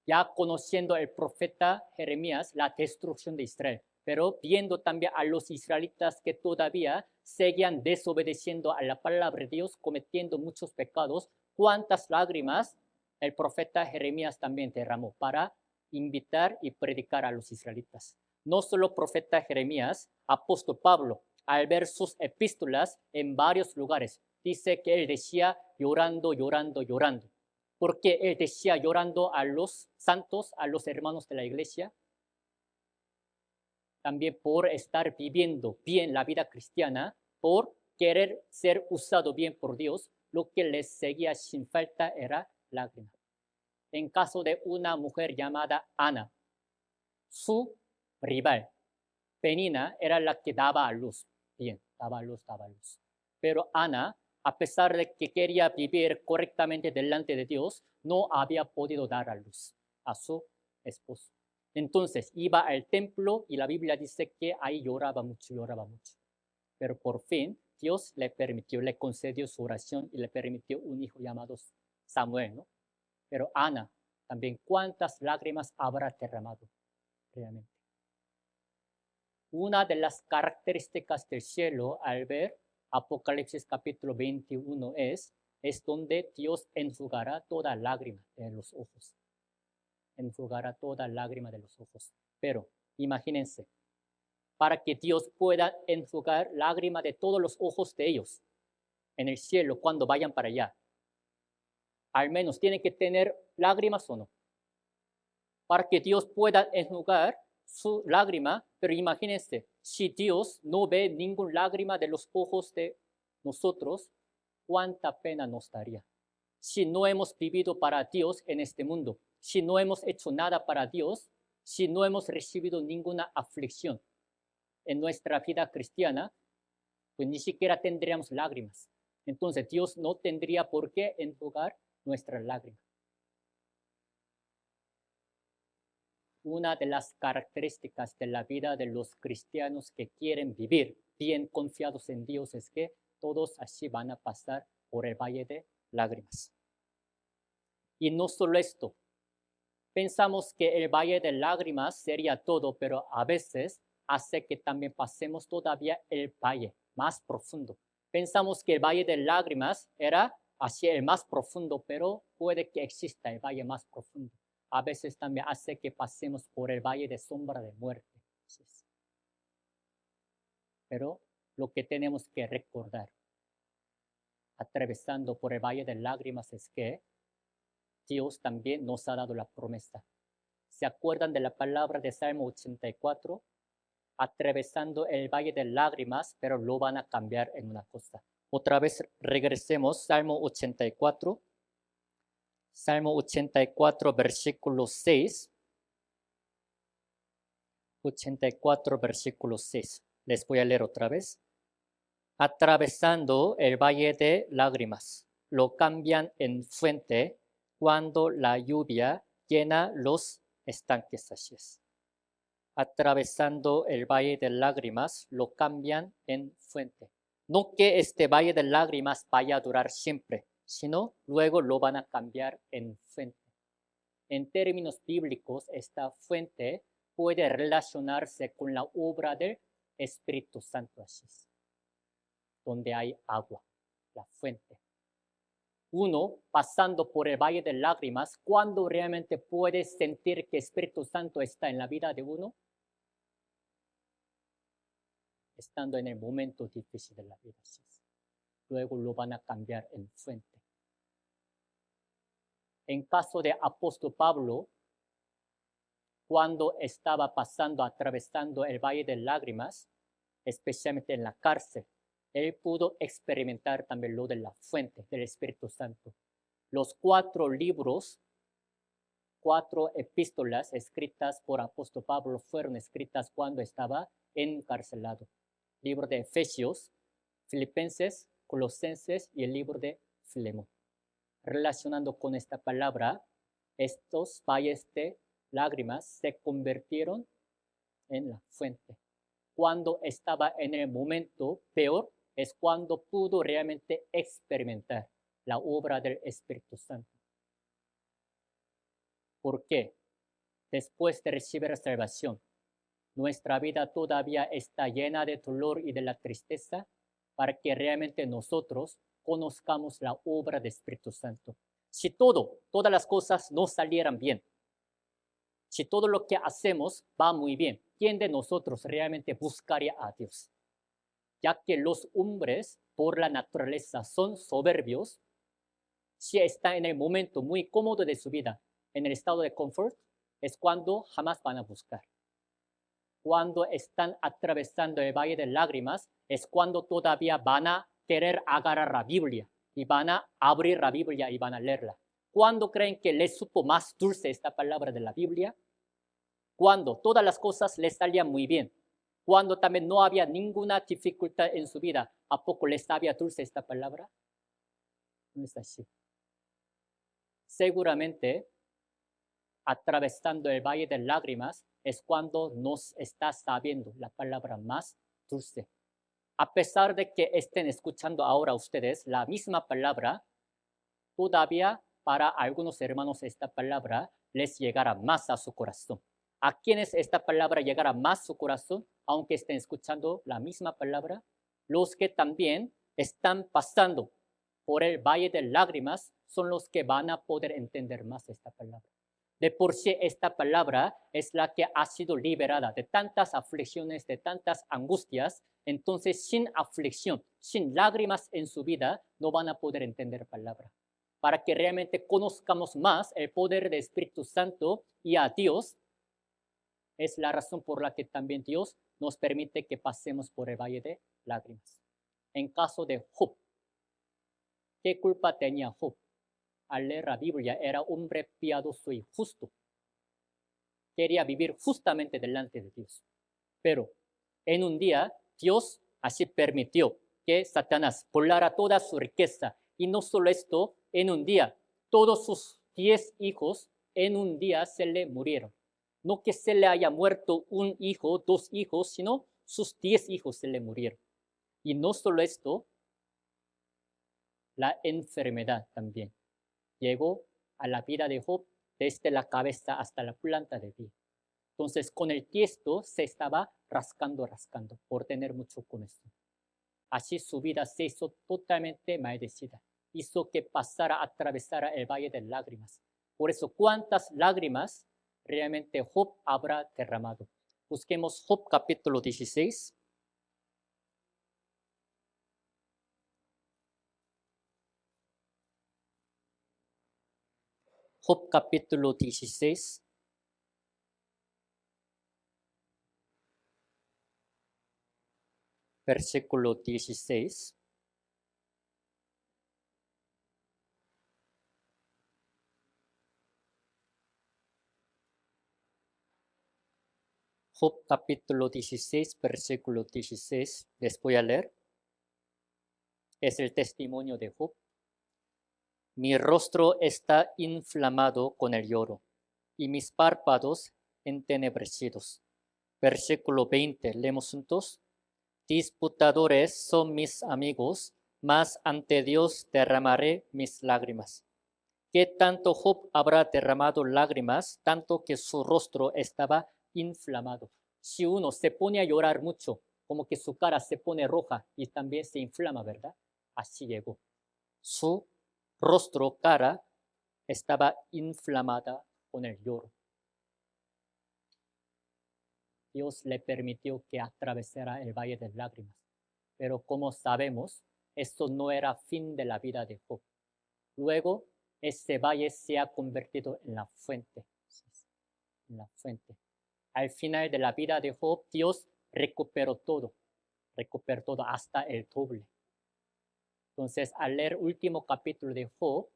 Ya conociendo el profeta Jeremías la destrucción de Israel, pero viendo también a los israelitas que todavía seguían desobedeciendo a la palabra de Dios, cometiendo muchos pecados, cuántas lágrimas el profeta Jeremías también derramó para invitar y predicar a los israelitas. No solo profeta Jeremías, apóstol Pablo, al ver sus epístolas en varios lugares, dice que él decía llorando, llorando, llorando. Porque él decía llorando a los santos, a los hermanos de la iglesia, también por estar viviendo bien la vida cristiana, por querer ser usado bien por Dios, lo que les seguía sin falta era lágrimas. En caso de una mujer llamada Ana, su rival, Penina, era la que daba a luz. Bien, daba a luz, daba a luz. Pero Ana, a pesar de que quería vivir correctamente delante de Dios, no había podido dar a luz a su esposo. Entonces iba al templo y la Biblia dice que ahí lloraba mucho, lloraba mucho. Pero por fin Dios le permitió, le concedió su oración y le permitió un hijo llamado Samuel, ¿no? Pero Ana, también, ¿cuántas lágrimas habrá derramado realmente? Una de las características del cielo al ver Apocalipsis capítulo 21 es donde Dios enjugará toda lágrima de los ojos. Enjugará toda lágrima de los ojos. Pero imagínense, para que Dios pueda enjugar lágrima de todos los ojos de ellos en el cielo cuando vayan para allá, al menos tienen que tener lágrimas o no. Para que Dios pueda enjugar su lágrima, pero imagínense, si Dios no ve ninguna lágrima de los ojos de nosotros, cuánta pena nos daría. Si no hemos vivido para Dios en este mundo, si no hemos hecho nada para Dios, si no hemos recibido ninguna aflicción en nuestra vida cristiana, pues ni siquiera tendríamos lágrimas. Entonces Dios no tendría por qué enjugar nuestras lágrimas. Una de las características de la vida de los cristianos que quieren vivir bien confiados en Dios es que todos así van a pasar por el valle de lágrimas. Y no solo esto, pensamos que el valle de lágrimas sería todo, pero a veces hace que también pasemos todavía el valle más profundo. Pensamos que el valle de lágrimas era hacia el más profundo, pero puede que exista el valle más profundo. A veces también hace que pasemos por el valle de sombra de muerte. Pero lo que tenemos que recordar, atravesando por el valle de lágrimas, es que Dios también nos ha dado la promesa. ¿Se acuerdan de la palabra de Salmo 84? Atravesando el valle de lágrimas, pero lo van a cambiar en una cosa. Otra vez regresemos, Salmo 84. Salmo 84, versículo 6. 84, versículo 6. Les voy a leer otra vez. Atravesando el valle de lágrimas, lo cambian en fuente cuando la lluvia llena los estanques. Así es. Atravesando el valle de lágrimas, lo cambian en fuente. No que este valle de lágrimas vaya a durar siempre, sino luego lo van a cambiar en fuente. En términos bíblicos, esta fuente puede relacionarse con la obra del Espíritu Santo, así es, donde hay agua, la fuente. Uno, pasando por el valle de lágrimas, ¿cuándo realmente puede sentir que el Espíritu Santo está en la vida de uno? Estando en el momento difícil de la vida, así es. Luego lo van a cambiar en fuente. En caso de apóstol Pablo, cuando estaba atravesando el valle de lágrimas, especialmente en la cárcel, él pudo experimentar también lo de la fuente del Espíritu Santo. Los 4 libros, 4 epístolas escritas por apóstol Pablo fueron escritas cuando estaba encarcelado. Libro de Efesios, Filipenses, Colosenses y el libro de Filemón. Relacionando con esta palabra, estos valles de lágrimas se convirtieron en la fuente. Cuando estaba en el momento peor, es cuando pudo realmente experimentar la obra del Espíritu Santo. ¿Por qué? Después de recibir la salvación, nuestra vida todavía está llena de dolor y de la tristeza para que realmente nosotros conozcamos la obra del Espíritu Santo. Si todas las cosas no salieran bien, si todo lo que hacemos va muy bien, ¿quién de nosotros realmente buscaría a Dios? Ya que los hombres, por la naturaleza, son soberbios, si está en el momento muy cómodo de su vida, en el estado de confort, es cuando jamás van a buscar. Cuando están atravesando el valle de lágrimas, es cuando todavía van a querer agarrar la Biblia y van a abrir la Biblia y van a leerla. ¿Cuándo creen que les supo más dulce esta palabra de la Biblia? Cuando todas las cosas les salían muy bien. Cuando también no había ninguna dificultad en su vida. ¿A poco les sabía dulce esta palabra? No es así. Seguramente, atravesando el valle de lágrimas, es cuando nos está sabiendo la palabra más dulce. A pesar de que estén escuchando ahora ustedes la misma palabra, todavía para algunos hermanos esta palabra les llegará más a su corazón. ¿A quienes esta palabra llegará más a su corazón, aunque estén escuchando la misma palabra? Los que también están pasando por el valle de lágrimas son los que van a poder entender más esta palabra. De por sí esta palabra es la que ha sido liberada de tantas aflicciones, de tantas angustias. Entonces, sin aflicción, sin lágrimas en su vida, no van a poder entender palabra. Para que realmente conozcamos más el poder del Espíritu Santo y a Dios, es la razón por la que también Dios nos permite que pasemos por el valle de lágrimas. En caso de Job, ¿qué culpa tenía Job? Al leer la Biblia, era hombre piadoso y justo. Quería vivir justamente delante de Dios. Pero en un día, Dios así permitió que Satanás volara toda su riqueza. Y no solo esto, en un día, todos sus 10 hijos en un día se le murieron. No que se le haya muerto un hijo, 2 hijos, sino sus 10 hijos se le murieron. Y no solo esto, la enfermedad también llegó a la vida de Job desde la cabeza hasta la planta de pie. Entonces, con el tiesto se estaba rascando por tener mucho con esto. Así su vida se hizo totalmente maldecida. Hizo que atravesara el valle de lágrimas. Por eso, ¿cuántas lágrimas realmente Job habrá derramado? Busquemos Job capítulo 16. Job capítulo 16. Versículo 16. Job capítulo 16, versículo 16. Les voy a leer. Es el testimonio de Job. Mi rostro está inflamado con el lloro y mis párpados entenebrecidos. Versículo 20. Leemos juntos. Disputadores son mis amigos, mas ante Dios derramaré mis lágrimas. ¿Qué tanto Job habrá derramado lágrimas, tanto que su rostro estaba inflamado? Si uno se pone a llorar mucho, como que su cara se pone roja y también se inflama, ¿verdad? Así llegó. Su rostro, cara, estaba inflamada con el lloro. Dios le permitió que atravesara el valle de lágrimas. Pero como sabemos, esto no era fin de la vida de Job. Luego, ese valle se ha convertido en la fuente. En la fuente. Al final de la vida de Job, Dios recuperó todo hasta el doble. Entonces, al leer el último capítulo de Job,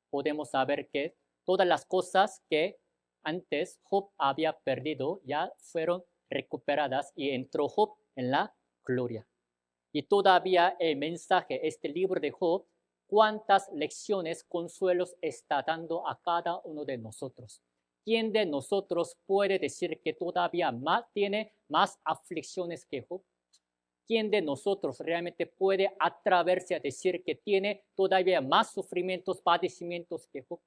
podemos saber que todas las cosas que antes Job había perdido ya fueron recuperadas y entró Job en la gloria. Y todavía el mensaje, este libro de Job, cuántas lecciones, consuelos está dando a cada uno de nosotros. ¿Quién de nosotros puede decir que todavía tiene más aflicciones que Job? ¿Quién de nosotros realmente puede atreverse a decir que tiene todavía más sufrimientos, padecimientos que Job?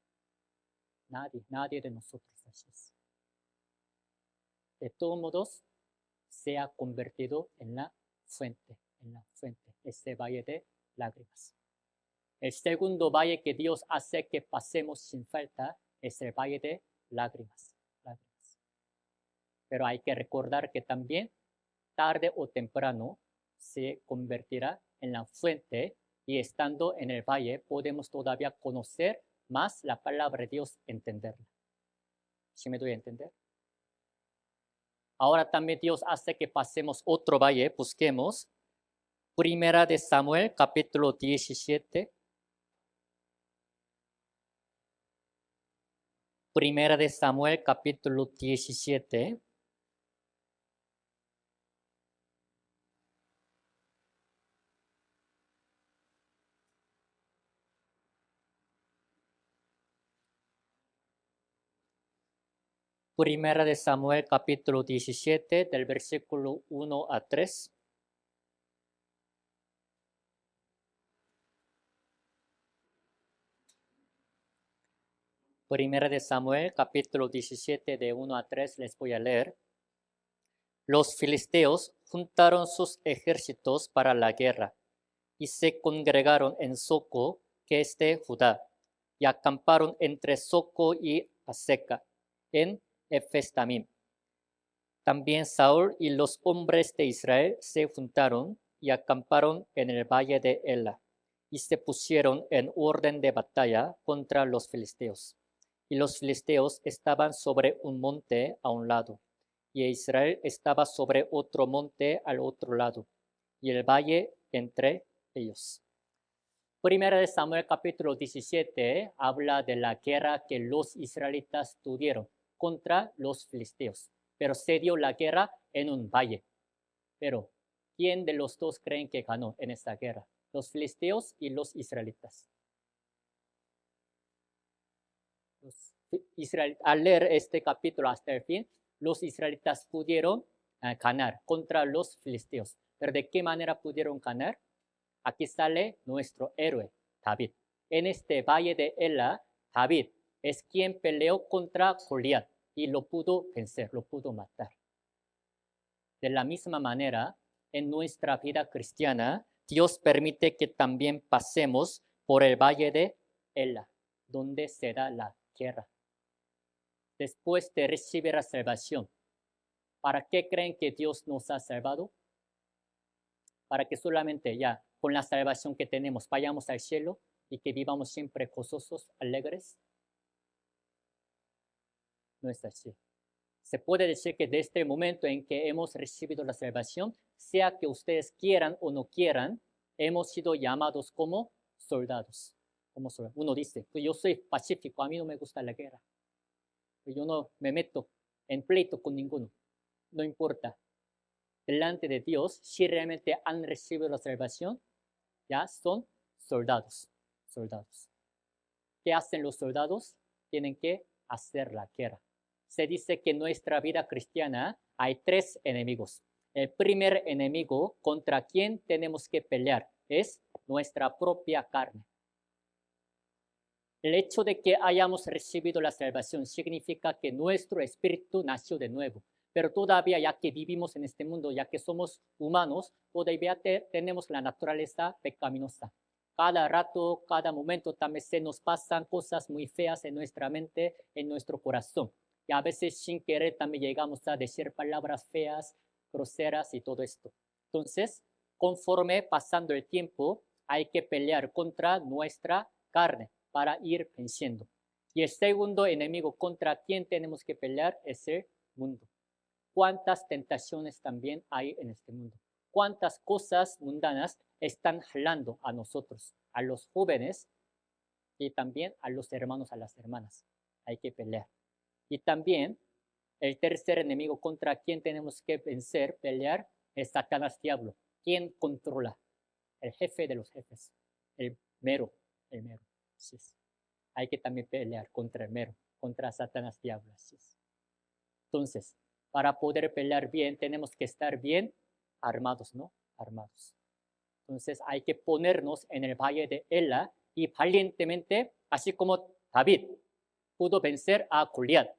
Nadie de nosotros así es. De todos modos, se ha convertido en la fuente, este valle de lágrimas. El segundo valle que Dios hace que pasemos sin falta es el valle de lágrimas. Pero hay que recordar que también tarde o temprano se convertirá en la fuente y estando en el valle podemos todavía conocer más la palabra de Dios, entenderla. ¿Sí me doy a entender? Ahora también Dios hace que pasemos otro valle, busquemos Primera de Samuel, capítulo 17. Primera de Samuel, capítulo 17. Primera de Samuel, capítulo 17, del versículo 1 a 3. Primera de Samuel, capítulo 17, de 1 a 3, les voy a leer. Los filisteos juntaron sus ejércitos para la guerra y se congregaron en Soco, que es de Judá, y acamparon entre Soco y Aseca, en Efestamim. También Saúl y los hombres de Israel se juntaron y acamparon en el valle de Ela, y se pusieron en orden de batalla contra los filisteos. Y los filisteos estaban sobre un monte a un lado, y Israel estaba sobre otro monte al otro lado, y el valle entre ellos. Primera de Samuel capítulo 17 habla de la guerra que los israelitas tuvieron contra los filisteos, pero se dio la guerra en un valle. Pero, ¿quién de los dos creen que ganó en esta guerra? ¿Los filisteos y los israelitas? Al leer este capítulo hasta el fin, los israelitas pudieron ganar contra los filisteos. ¿Pero de qué manera pudieron ganar? Aquí sale nuestro héroe, David. En este valle de Ela, David es quien peleó contra Goliat y lo pudo vencer, lo pudo matar. De la misma manera, en nuestra vida cristiana, Dios permite que también pasemos por el valle de Ela, donde se da la guerra. Después de recibir la salvación, ¿para qué creen que Dios nos ha salvado? Para que solamente ya con la salvación que tenemos vayamos al cielo y que vivamos siempre gozosos, alegres. No es así. Se puede decir que desde el momento en que hemos recibido la salvación, sea que ustedes quieran o no quieran, hemos sido llamados como soldados. Uno dice, pues yo soy pacífico, a mí no me gusta la guerra. Yo no me meto en pleito con ninguno. No importa. Delante de Dios, si realmente han recibido la salvación, ya son soldados. ¿Qué hacen los soldados? Tienen que hacer la guerra. Se dice que en nuestra vida cristiana hay 3 enemigos. El primer enemigo contra quien tenemos que pelear es nuestra propia carne. El hecho de que hayamos recibido la salvación significa que nuestro espíritu nació de nuevo. Pero todavía, ya que vivimos en este mundo, ya que somos humanos, todavía tenemos la naturaleza pecaminosa. Cada rato, cada momento también se nos pasan cosas muy feas en nuestra mente, en nuestro corazón. Y a veces sin querer también llegamos a decir palabras feas, groseras y todo esto. Entonces, conforme pasando el tiempo, hay que pelear contra nuestra carne para ir venciendo. Y el segundo enemigo contra quien tenemos que pelear es el mundo. ¿Cuántas tentaciones también hay en este mundo? ¿Cuántas cosas mundanas están jalando a nosotros, a los jóvenes y también a los hermanos, a las hermanas? Hay que pelear. Y también el tercer enemigo contra quien tenemos que vencer, pelear, es Satanás diablo. ¿Quién controla? El jefe de los jefes, el mero. Sí. Hay que también pelear contra el mero. contra Satanás diablo. Así es. Entonces, para poder pelear bien, tenemos que estar bien armados, ¿no? Armados. Entonces, hay que ponernos en el valle de Ela y valientemente, así como David pudo vencer a Goliat,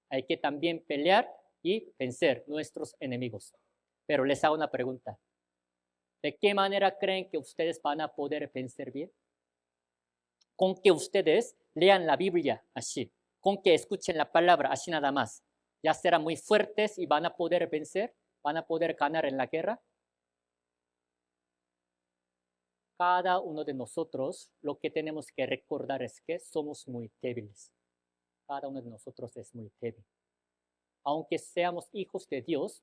hay que también pelear y vencer nuestros enemigos. Pero les hago una pregunta. ¿De qué manera creen que ustedes van a poder vencer bien? Con que ustedes lean la Biblia así, con que escuchen la palabra así nada más. Ya serán muy fuertes y van a poder vencer, van a poder ganar en la guerra. Cada uno de nosotros lo que tenemos que recordar es que somos muy débiles. Cada uno de nosotros es muy débil. Aunque seamos hijos de Dios,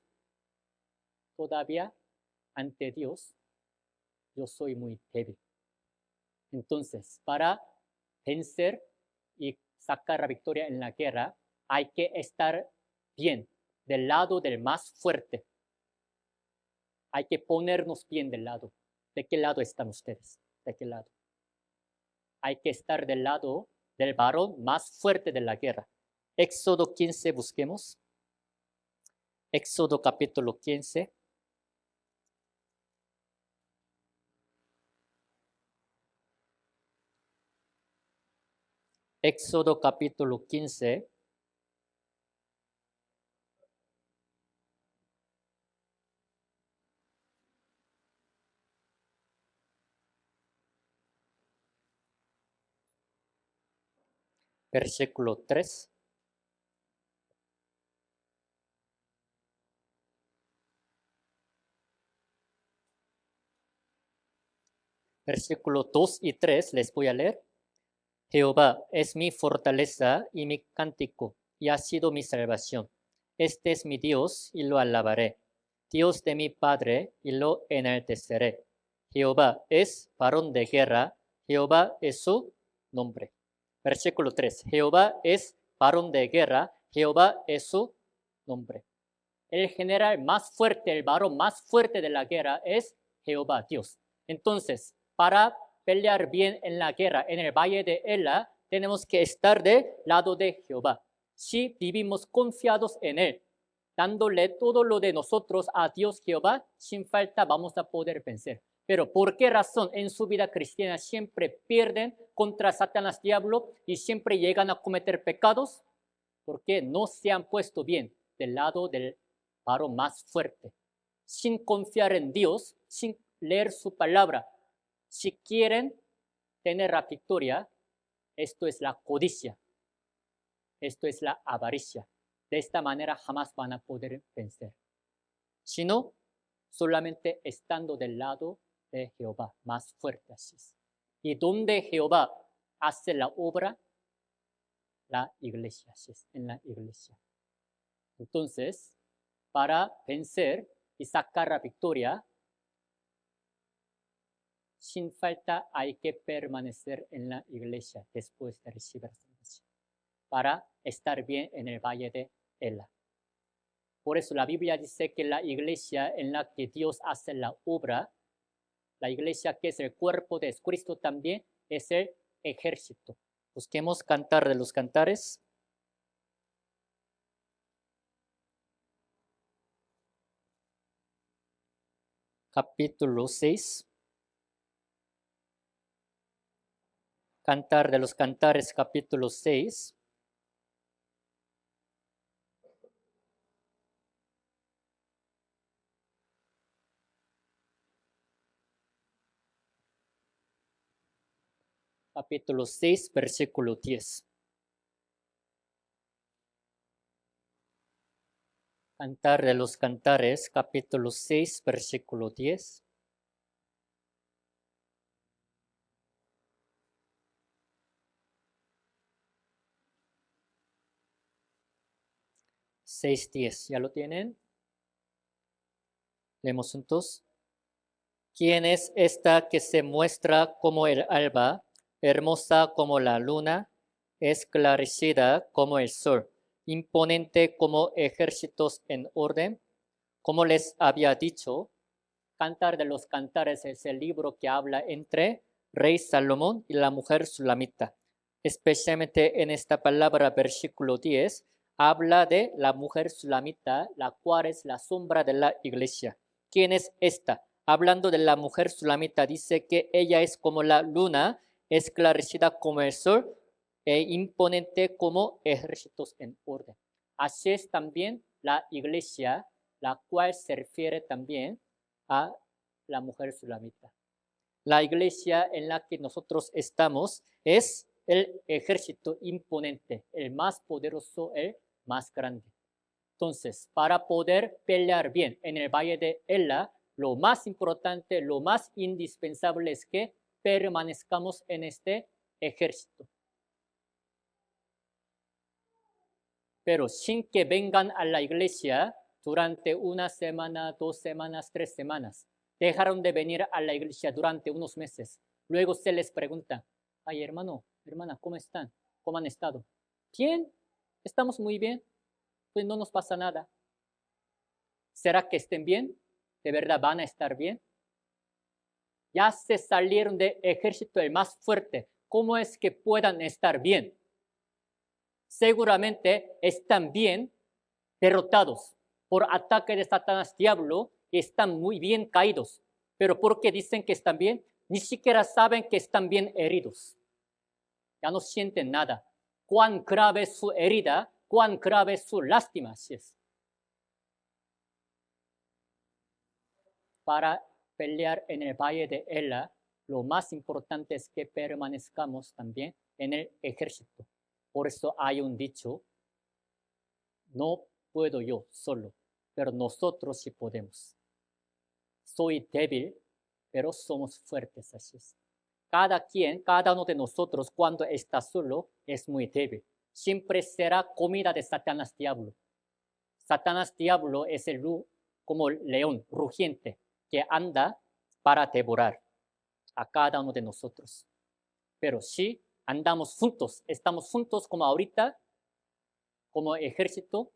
todavía ante Dios yo soy muy débil. Entonces, para vencer y sacar la victoria en la guerra, hay que estar bien del lado del más fuerte. Hay que ponernos bien del lado. ¿De qué lado están ustedes? ¿De qué lado? Hay que estar del lado del varón más fuerte de la guerra. Éxodo 15, busquemos. Éxodo capítulo 15. Éxodo capítulo 15. Versículo 3. Versículo 2 y 3 les voy a leer. Jehová es mi fortaleza y mi cántico, y ha sido mi salvación. Este es mi Dios, y lo alabaré. Dios de mi Padre, y lo enalteceré. Jehová es varón de guerra, Jehová es su nombre. Versículo 3. Jehová es varón de guerra, Jehová es su nombre. El general más fuerte, el varón más fuerte de la guerra es Jehová, Dios. Entonces, para pelear bien en la guerra, en el valle de Ela, tenemos que estar del lado de Jehová. Si vivimos confiados en Él, dándole todo lo de nosotros a Dios Jehová, sin falta vamos a poder vencer. Pero ¿por qué razón en su vida cristiana siempre pierden contra Satanás diablo y siempre llegan a cometer pecados? Porque no se han puesto bien del lado del varón más fuerte, sin confiar en Dios, sin leer su palabra. Si quieren tener la victoria, esto es la codicia, esto es la avaricia. De esta manera jamás van a poder vencer, sino solamente estando del lado de Jehová, más fuerte así es. Y donde Jehová hace la obra, la iglesia, así es, en la iglesia. Entonces, para vencer y sacar la victoria, sin falta hay que permanecer en la iglesia después de recibir la salvación, para estar bien en el valle de Ela. Por eso la Biblia dice que la iglesia en la que Dios hace la obra, la iglesia que es el cuerpo de Cristo también es el ejército. Busquemos Cantar de los Cantares. Capítulo 6. Cantar de los Cantares, capítulo 6. Capítulo 6, versículo 10. Cantar de los Cantares, capítulo 6, versículo 10. 6:10. ¿Ya lo tienen? Leemos juntos. ¿Quién es esta que se muestra como el alba, hermosa como la luna, esclarecida como el sol, imponente como ejércitos en orden? Como les había dicho, Cantar de los Cantares es el libro que habla entre rey Salomón y la mujer sulamita. especialmente en esta palabra, versículo 10, habla de la mujer sulamita, la cual es la sombra de la iglesia. ¿Quién es esta? Hablando de la mujer sulamita, dice que ella es como la luna, esclarecida como el sol e imponente como ejércitos en orden. Así es también la iglesia, la cual se refiere también a la mujer sulamita. La iglesia en la que nosotros estamos es el ejército imponente, el más poderoso, el más grande. Entonces, para poder pelear bien en el valle de Ela, lo más importante, lo más indispensable es que permanezcamos en este ejército. Pero sin que vengan a la iglesia durante una semana, 2 semanas, 3 semanas, dejaron de venir a la iglesia durante unos meses. Luego se les pregunta, ay hermano, hermana, ¿cómo están? ¿Cómo han estado? Bien, estamos muy bien, pues no nos pasa nada. ¿Será que estén bien? ¿De verdad van a estar bien? Ya se salieron del ejército el más fuerte. ¿Cómo es que puedan estar bien? Seguramente están bien derrotados por ataque de Satanás diablo y están muy bien caídos. Pero ¿por qué dicen que están bien? Ni siquiera saben que están bien heridos. Ya no sienten nada. Cuán grave es su herida, cuán grave es su lástima. Así es. Para pelear en el valle de Ela, lo más importante es que permanezcamos también en el ejército. Por eso hay un dicho, no puedo yo solo, pero nosotros sí podemos. Soy débil, pero somos fuertes, así es. Cada uno de nosotros cuando está solo es muy débil. Siempre será comida de Satanás diablo. Satanás diablo es como león rugiente que anda para devorar a cada uno de nosotros. Pero si andamos juntos, estamos juntos como ahorita, como ejército,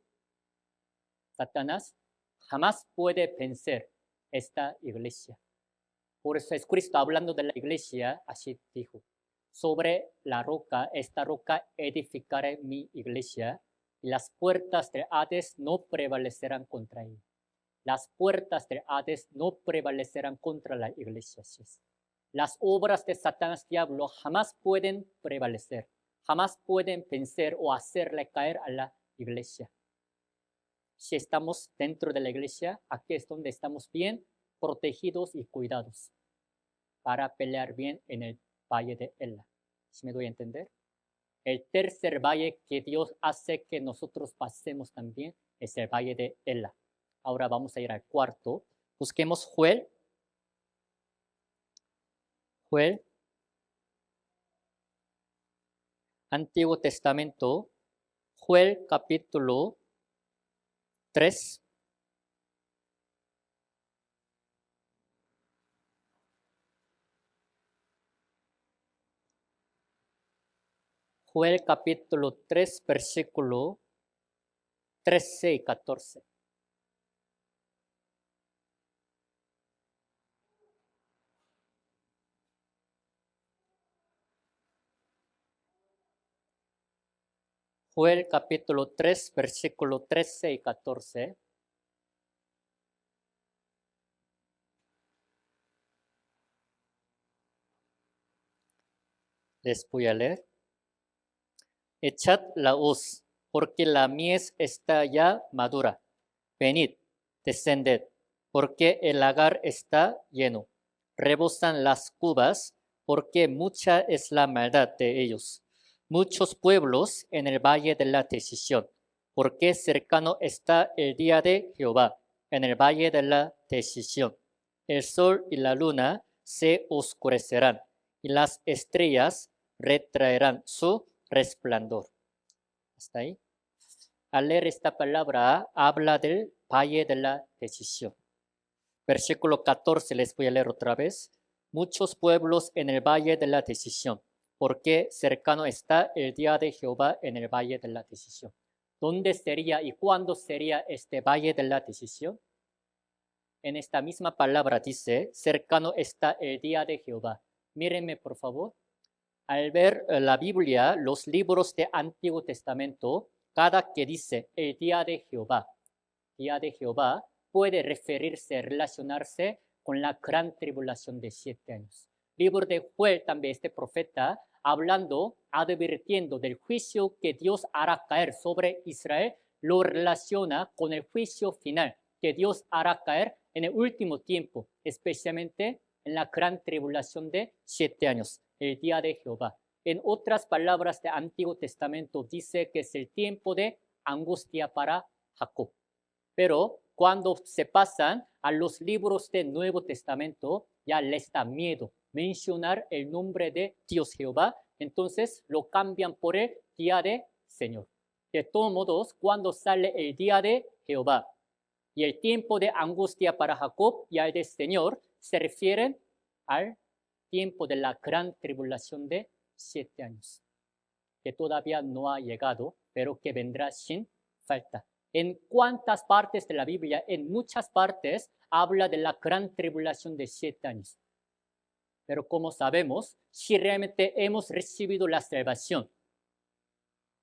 Satanás jamás puede vencer esta iglesia. Por eso es Cristo hablando de la iglesia, así dijo, sobre la roca, esta roca edificaré mi iglesia, y las puertas del Hades no prevalecerán contra ella. Las puertas del Hades no prevalecerán contra la iglesia. Las obras de Satanás diablo jamás pueden prevalecer, jamás pueden vencer o hacerle caer a la iglesia. Si estamos dentro de la iglesia, aquí es donde estamos bien protegidos y cuidados para pelear bien en el valle de Ela. ¿Sí me doy a entender? El tercer valle que Dios hace que nosotros pasemos también es el valle de Ela. Ahora vamos a ir al cuarto. Busquemos Joel. Joel. Antiguo Testamento. Joel capítulo 3. Joel capítulo 3, versículo 13 y 14. Joel capítulo 3, versículo 13 y 14. Les voy a leer. Echad la hoz, porque la mies está ya madura. Venid, descended, porque el lagar está lleno. Rebosan las cubas, porque mucha es la maldad de ellos. Muchos pueblos en el valle de la decisión, porque cercano está el día de Jehová, en el valle de la decisión. El sol y la luna se oscurecerán, y las estrellas retraerán su resplandor. ¿Hasta ahí? Al leer esta palabra, habla del valle de la decisión. Versículo 14, les voy a leer otra vez. Muchos pueblos en el valle de la decisión, porque cercano está el día de Jehová en el valle de la decisión. ¿Dónde sería y cuándo sería este valle de la decisión? En esta misma palabra dice, cercano está el día de Jehová. Mírenme, por favor. Al ver la Biblia, los libros de Antiguo Testamento, cada que dice el día de Jehová, puede referirse, relacionarse con la gran tribulación de 7 años. Libro de Joel, también este profeta, hablando, advirtiendo del juicio que Dios hará caer sobre Israel, lo relaciona con el juicio final que Dios hará caer en el último tiempo, especialmente en la gran tribulación de 7 años, el día de Jehová. En otras palabras del Antiguo Testamento dice que es el tiempo de angustia para Jacob. Pero cuando se pasan a los libros del Nuevo Testamento, ya les da miedo mencionar el nombre de Dios Jehová, entonces lo cambian por el día de Señor. De todos modos, cuando sale el día de Jehová y el tiempo de angustia para Jacob y al de Señor, se refieren al tiempo de la gran tribulación de 7 años, que todavía no ha llegado, pero que vendrá sin falta. ¿En cuántas partes de la Biblia? En muchas partes habla de la gran tribulación de 7 años. Pero como sabemos, si realmente hemos recibido la salvación,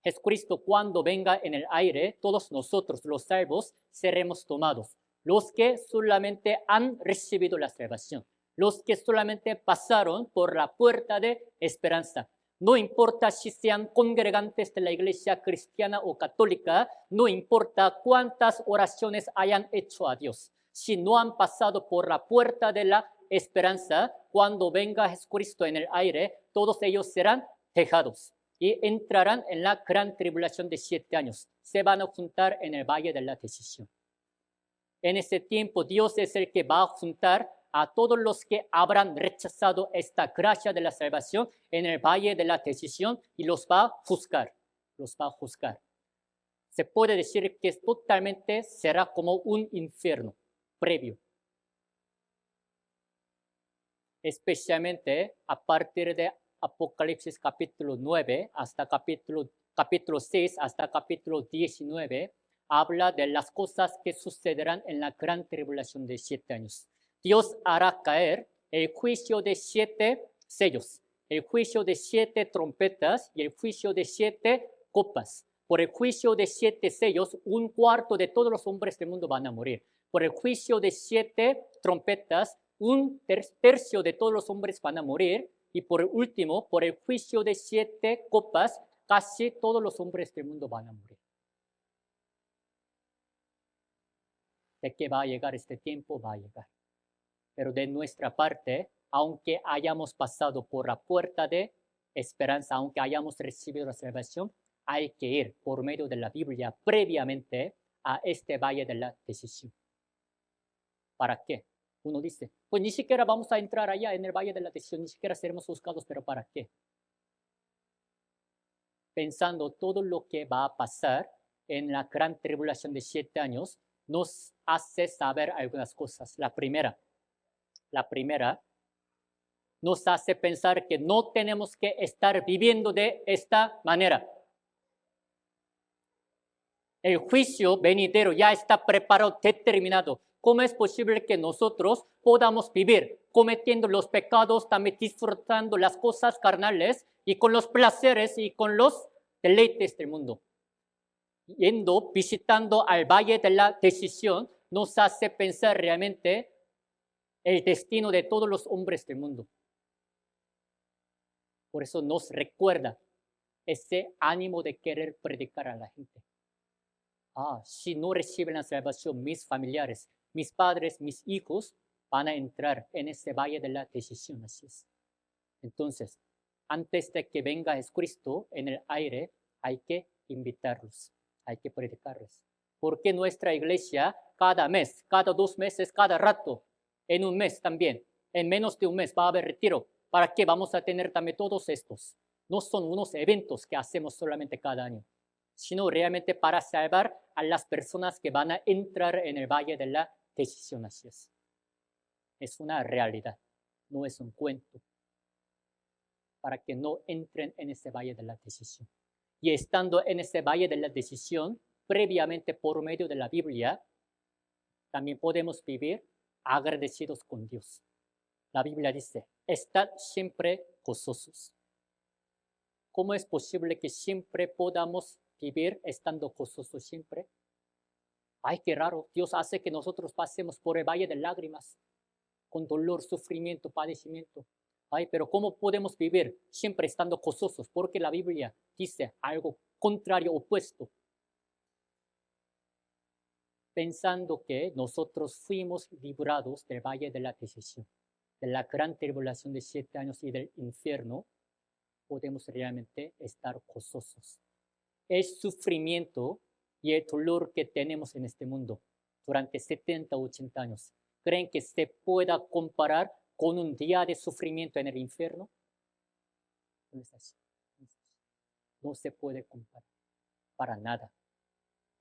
Jesucristo cuando venga en el aire, todos nosotros, los salvos, seremos tomados. Los que solamente han recibido la salvación, los que solamente pasaron por la puerta de esperanza. No importa si sean congregantes de la iglesia cristiana o católica, no importa cuántas oraciones hayan hecho a Dios. Si no han pasado por la puerta de la esperanza, cuando venga Jesucristo en el aire, todos ellos serán dejados y entrarán en la gran tribulación de 7 años. Se van a juntar en el valle de la decisión. En ese tiempo, Dios es el que va a juntar a todos los que habrán rechazado esta gracia de la salvación en el valle de la decisión y los va a juzgar. Los va a juzgar. Se puede decir que totalmente será como un infierno previo. Especialmente a partir de Apocalipsis capítulo 9 hasta capítulo 6 hasta capítulo 19, habla de las cosas que sucederán en la gran tribulación de 7 años. Dios hará caer el juicio de 7 sellos, el juicio de 7 trompetas y el juicio de 7 copas. Por el juicio de 7 sellos, 1/4 de todos los hombres del mundo van a morir. Por el juicio de 7 trompetas, 1/3 de todos los hombres van a morir. Y por último, por el juicio de 7 copas, casi todos los hombres del mundo van a morir. ¿De qué va a llegar este tiempo? Va a llegar. Pero de nuestra parte, aunque hayamos pasado por la puerta de esperanza, aunque hayamos recibido la salvación, hay que ir por medio de la Biblia previamente a este valle de la decisión. ¿Para qué? Uno dice, pues ni siquiera vamos a entrar allá en el valle de la decisión, ni siquiera seremos juzgados, pero ¿para qué? Pensando todo lo que va a pasar en la gran tribulación de 7 años, nos hace saber algunas cosas. La primera, nos hace pensar que no tenemos que estar viviendo de esta manera. El juicio venidero ya está preparado, determinado. ¿Cómo es posible que nosotros podamos vivir cometiendo los pecados, también disfrutando las cosas carnales y con los placeres y con los deleites del mundo? Visitando al valle de la decisión, nos hace pensar realmente el destino de todos los hombres del mundo. Por eso nos recuerda ese ánimo de querer predicar a la gente. Si no reciben la salvación, mis familiares, mis padres, mis hijos van a entrar en ese valle de la decisión. Así es. Entonces, antes de que venga Jesucristo en el aire, hay que invitarlos, hay que predicarles. Porque nuestra iglesia cada mes, cada 2 meses, cada rato, en un mes también, en menos de un mes va a haber retiro. ¿Para qué vamos a tener también todos estos? No son unos eventos que hacemos solamente cada año, sino realmente para salvar a las personas que van a entrar en el valle de la decisión. Así es. Es una realidad, no es un cuento, para que no entren en ese valle de la decisión. Y estando en ese valle de la decisión, previamente por medio de la Biblia, también podemos vivir agradecidos con Dios. La Biblia dice, estad siempre gozosos. ¿Cómo es posible que siempre podamos vivir estando gozosos siempre? Ay, qué raro. Dios hace que nosotros pasemos por el valle de lágrimas, con dolor, sufrimiento, padecimiento. Ay, pero ¿cómo podemos vivir siempre estando gozosos? Porque la Biblia dice algo contrario, opuesto. Pensando que nosotros fuimos librados del valle de la decisión, de la gran tribulación de 7 años y del infierno, podemos realmente estar gozosos. El sufrimiento y el dolor que tenemos en este mundo durante 70 o 80 años, ¿creen que se pueda comparar con un día de sufrimiento en el infierno? No es así. No se puede comparar para nada.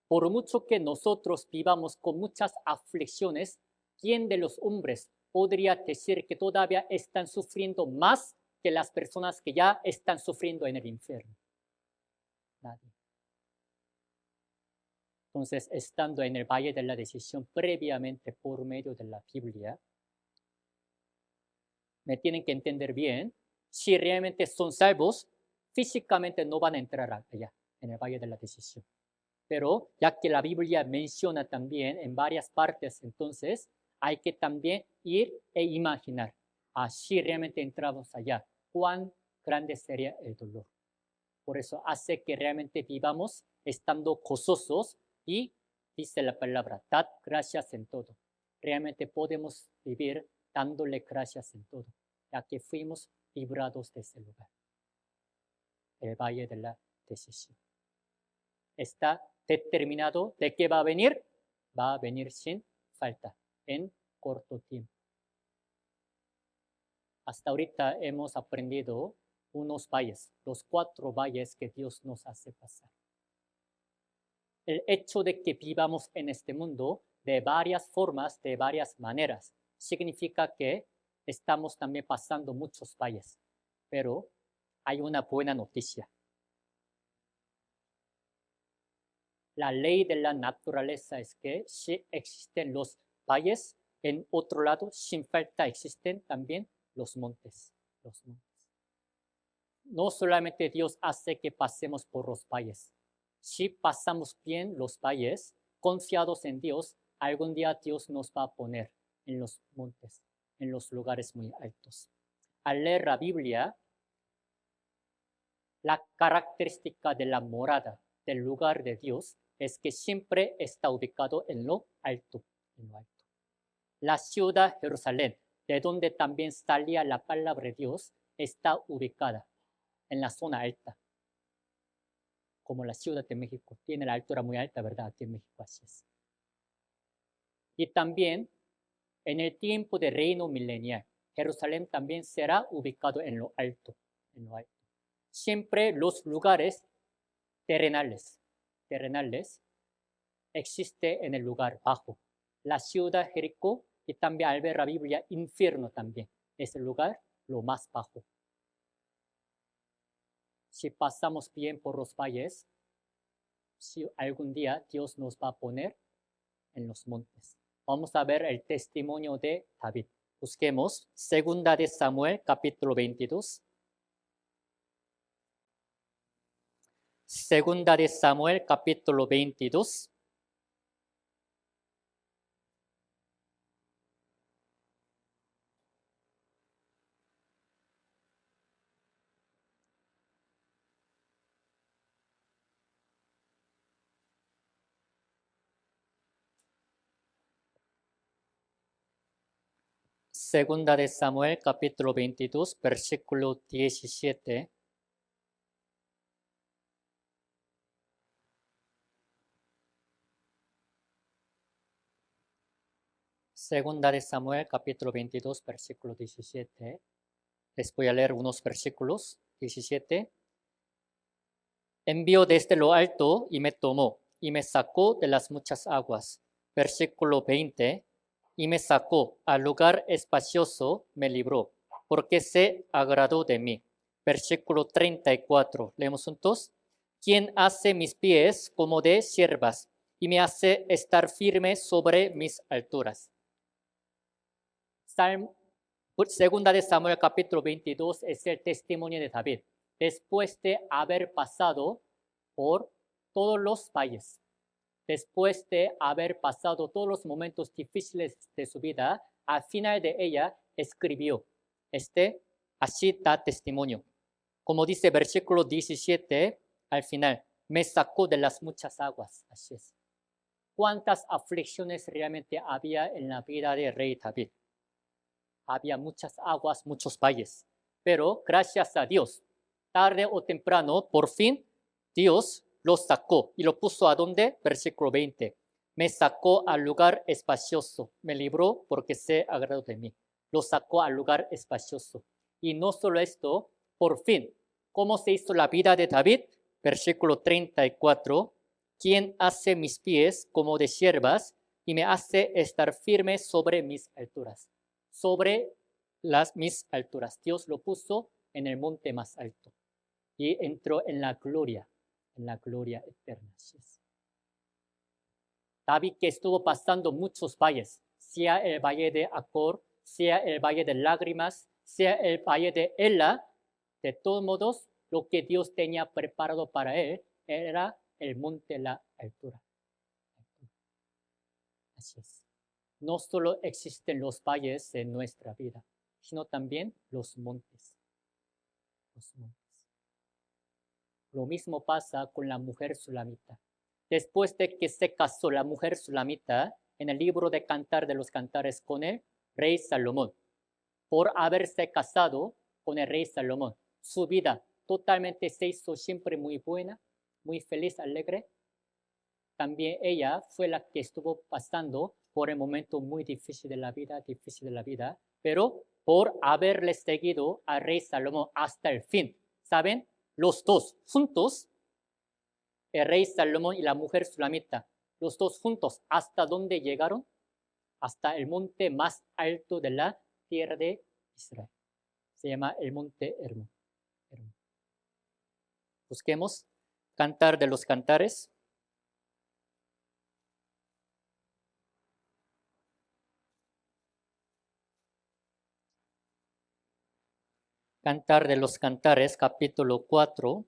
Por mucho que nosotros vivamos con muchas aflicciones, ¿quién de los hombres podría decir que todavía están sufriendo más que las personas que ya están sufriendo en el infierno? Nadie. Entonces, estando en el valle de la decisión previamente por medio de la Biblia, me tienen que entender bien, si realmente son salvos, físicamente no van a entrar allá, en el valle de la decisión. Pero ya que la Biblia menciona también en varias partes, entonces hay que también ir e imaginar, si realmente entramos allá, cuán grande sería el dolor. Por eso hace que realmente vivamos estando gozosos y dice la palabra, dad gracias en todo. Realmente podemos vivir dándole gracias en todo, ya que fuimos librados de ese lugar, el valle de la decisión. Está determinado de que va a venir sin falta, en corto tiempo. Hasta ahorita hemos aprendido unos valles, los 4 valles que Dios nos hace pasar. El hecho de que vivamos en este mundo de varias formas, de varias maneras, significa que estamos también pasando muchos valles. Pero hay una buena noticia. La ley de la naturaleza es que si existen los valles, en otro lado, sin falta existen también los montes. No solamente Dios hace que pasemos por los valles. Si pasamos bien los valles, confiados en Dios, algún día Dios nos va a poner en los montes, en los lugares muy altos. Al leer la Biblia, la característica de la morada, del lugar de Dios, es que siempre está ubicado en lo alto. La ciudad Jerusalén, de donde también salía la palabra de Dios, está ubicada en la zona alta. Como la Ciudad de México, tiene la altura muy alta, ¿verdad? Aquí en México así es. Y también, en el tiempo del reino milenial, Jerusalén también será ubicado en lo alto. Siempre los lugares terrenales existe en el lugar bajo. La ciudad Jericó, y también al ver la Biblia, infierno también, es el lugar lo más bajo. Si pasamos bien por los valles, si algún día Dios nos va a poner en los montes. Vamos a ver el testimonio de David. Busquemos 2 de Samuel, capítulo 22. 2 de Samuel, capítulo 22. Segunda de Samuel, capítulo 22, versículo 17. Segunda de Samuel, capítulo 22, versículo 17. Les voy a leer unos versículos. 17. Envió desde lo alto y me tomó y me sacó de las muchas aguas. Versículo 20. Y me sacó al lugar espacioso, me libró, porque se agradó de mí. Versículo 34. Leemos juntos. Quien hace mis pies como de siervas y me hace estar firme sobre mis alturas. Segunda de Samuel capítulo 22 es el testimonio de David. después de haber pasado por todos los valles, después de haber pasado todos los momentos difíciles de su vida, al final de ella escribió. Así da testimonio. Como dice versículo 17 al final, me sacó de las muchas aguas. Así es. ¿Cuántas aflicciones realmente había en la vida del rey David? Había muchas aguas, muchos valles. Pero gracias a Dios, tarde o temprano, por fin, Dios lo sacó. ¿Y lo puso a dónde? Versículo 20. Me sacó al lugar espacioso. Me libró porque se agradó de mí. Lo sacó al lugar espacioso. Y no solo esto, por fin, ¿cómo se hizo la vida de David? Versículo 34. Quien hace mis pies como de siervas y me hace estar firme sobre mis alturas. Sobre mis alturas. Dios lo puso en el monte más alto y entró en la gloria eterna. David, que estuvo pasando muchos valles, sea el valle de Acor, sea el valle de lágrimas, sea el valle de Ela, de todos modos, lo que Dios tenía preparado para él era el monte, la altura. Así es. No solo existen los valles en nuestra vida, sino también los montes. Los montes. Lo mismo pasa con la mujer sulamita. Después de que se casó la mujer sulamita en el libro de Cantar de los Cantares con el rey Salomón, por haberse casado con el rey Salomón, su vida totalmente se hizo siempre muy buena, muy feliz, alegre. También ella fue la que estuvo pasando por el momento muy difícil de la vida, pero por haberle seguido al rey Salomón hasta el fin. ¿Saben? Los dos juntos, el rey Salomón y la mujer sulamita, los dos juntos, ¿hasta dónde llegaron? Hasta el monte más alto de la tierra de Israel. Se llama el monte Hermón. Busquemos Cantar de los Cantares. Cantar de los Cantares, capítulo 4.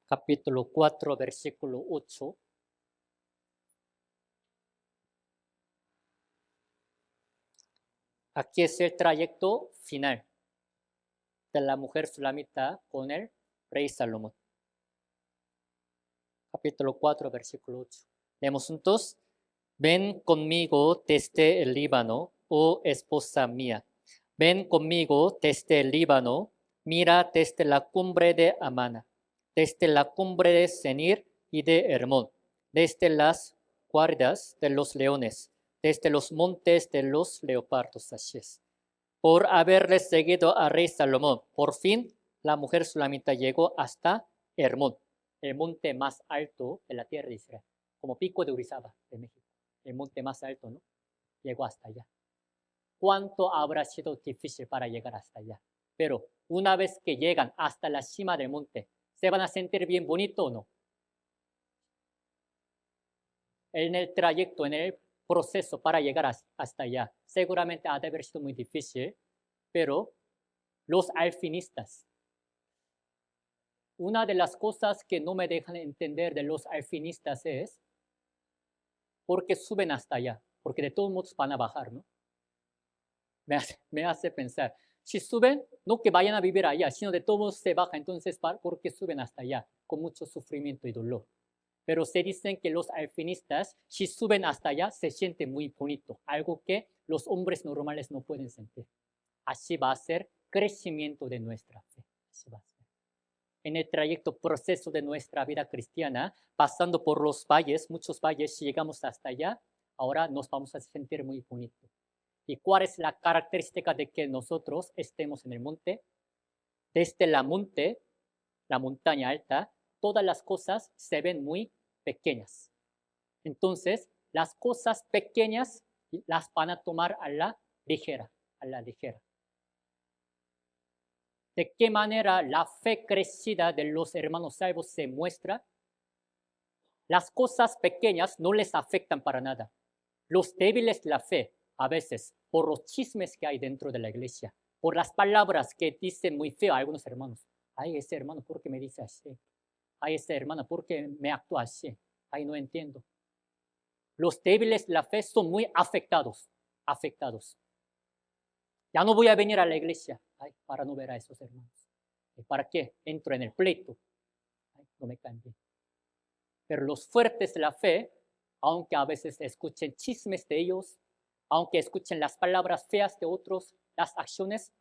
Capítulo 4, versículo 8. Aquí es el trayecto final de la mujer sulamita con el rey Salomón. Capítulo 4, versículo 8. Leemos juntos. Ven conmigo desde el Líbano, oh esposa mía. Ven conmigo desde el Líbano, mira desde la cumbre de Amana, desde la cumbre de Senir y de Hermón, desde las guardas de los leones, desde los montes de los leopardos. Así es. Por haberle seguido a rey Salomón, por fin la mujer sulamita llegó hasta Hermón, el monte más alto de la tierra de Israel, como Pico de Orizaba de México, el monte más alto, ¿no? Llegó hasta allá. ¿Cuánto habrá sido difícil para llegar hasta allá? Pero una vez que llegan hasta la cima del monte, ¿se van a sentir bien bonito o no? En el trayecto, en el proceso para llegar hasta allá, seguramente ha de haber sido muy difícil, pero los alpinistas, una de las cosas que no me dejan entender de los alpinistas es por qué suben hasta allá, porque de todos modos van a bajar, ¿no? Me hace pensar, si suben, no que vayan a vivir allá, sino de todos modos se baja, entonces ¿por qué suben hasta allá? Con mucho sufrimiento y dolor. Pero se dicen que los alpinistas, si suben hasta allá, se siente muy bonito, algo que los hombres normales no pueden sentir. Así va a ser crecimiento de nuestra fe. Así va a ser. En el trayecto, proceso de nuestra vida cristiana, pasando por los valles, muchos valles, si llegamos hasta allá, ahora nos vamos a sentir muy bonito. ¿Y cuál es la característica de que nosotros estemos en el monte? Desde la montaña alta, todas las cosas se ven muy pequeñas. Entonces, las cosas pequeñas las van a tomar a la ligera, ¿De qué manera la fe crecida de los hermanos salvos se muestra? Las cosas pequeñas no les afectan para nada. Los débiles de la fe, a veces, por los chismes que hay dentro de la iglesia, por las palabras que dicen muy feo a algunos hermanos. Ay, ese hermano, ¿por qué me dice así? Ay, esa hermana, ¿por qué me actúa así? Ay, no entiendo. Los débiles de la fe son muy afectados. Ya no voy a venir a la iglesia. Ay, para no ver a esos hermanos. ¿Para qué? Entro en el pleito. Ay, no me caen bien. Pero los fuertes de la fe, aunque a veces escuchen chismes de ellos, aunque escuchen las palabras feas de otros, las acciones,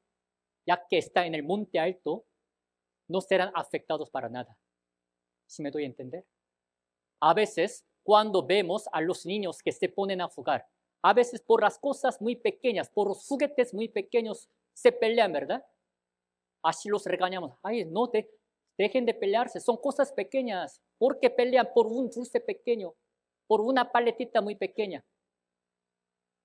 ya que está en el monte alto, no serán afectados para nada. ¿Sí me doy a entender? A veces, cuando vemos a los niños que se ponen a jugar, a veces por las cosas muy pequeñas, por los juguetes muy pequeños, se pelean, ¿verdad? Así los regañamos. Ay, no, dejen de pelearse, son cosas pequeñas. ¿Por qué pelean por un dulce pequeño? Por una paletita muy pequeña.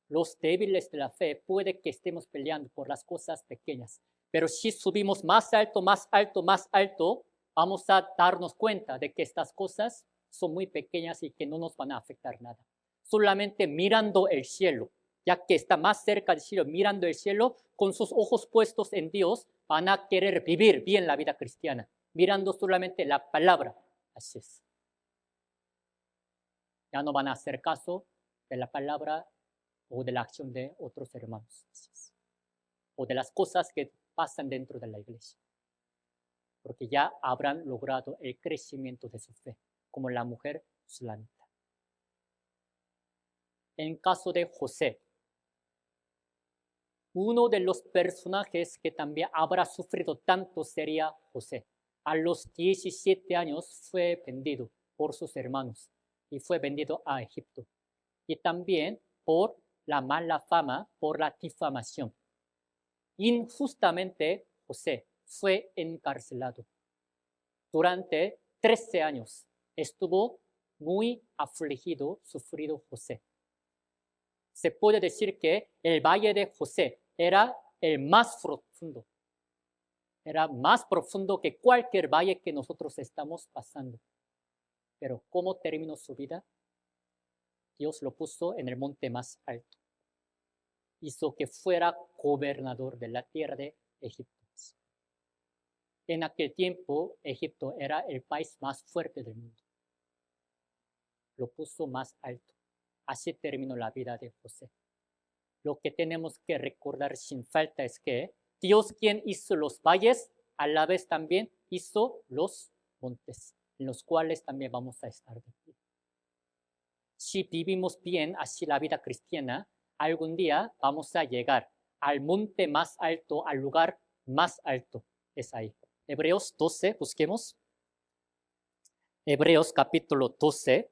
Los débiles de la fe puede que estemos peleando por las cosas pequeñas, pero si subimos más alto, más alto, más alto, vamos a darnos cuenta de que estas cosas son muy pequeñas y que no nos van a afectar nada. Solamente mirando el cielo, ya que está más cerca del cielo, mirando el cielo, con sus ojos puestos en Dios, van a querer vivir bien la vida cristiana, mirando solamente la palabra. Así es. Ya no van a hacer caso de la palabra o de la acción de otros hermanos. Así es. O de las cosas que pasan dentro de la iglesia. Porque ya habrán logrado el crecimiento de su fe, como la mujer sulamita. En caso de José, uno de los personajes que también habrá sufrido tanto sería José. A los 17 años fue vendido por sus hermanos y fue vendido a Egipto. Y también por la mala fama, por la difamación. Injustamente, José fue encarcelado. Durante 13 años estuvo muy afligido, sufrido José. Se puede decir que el valle de José era el más profundo. Era más profundo que cualquier valle que nosotros estamos pasando. Pero ¿cómo terminó su vida? Dios lo puso en el monte más alto. Hizo que fuera gobernador de la tierra de Egipto. En aquel tiempo, Egipto era el país más fuerte del mundo. Lo puso más alto. Así terminó la vida de José. Lo que tenemos que recordar sin falta es que Dios, quien hizo los valles, a la vez también hizo los montes, en los cuales también vamos a estar de pie. Si vivimos bien así la vida cristiana, algún día vamos a llegar al monte más alto, al lugar más alto. Es ahí. Hebreos 12, busquemos. Hebreos capítulo 12.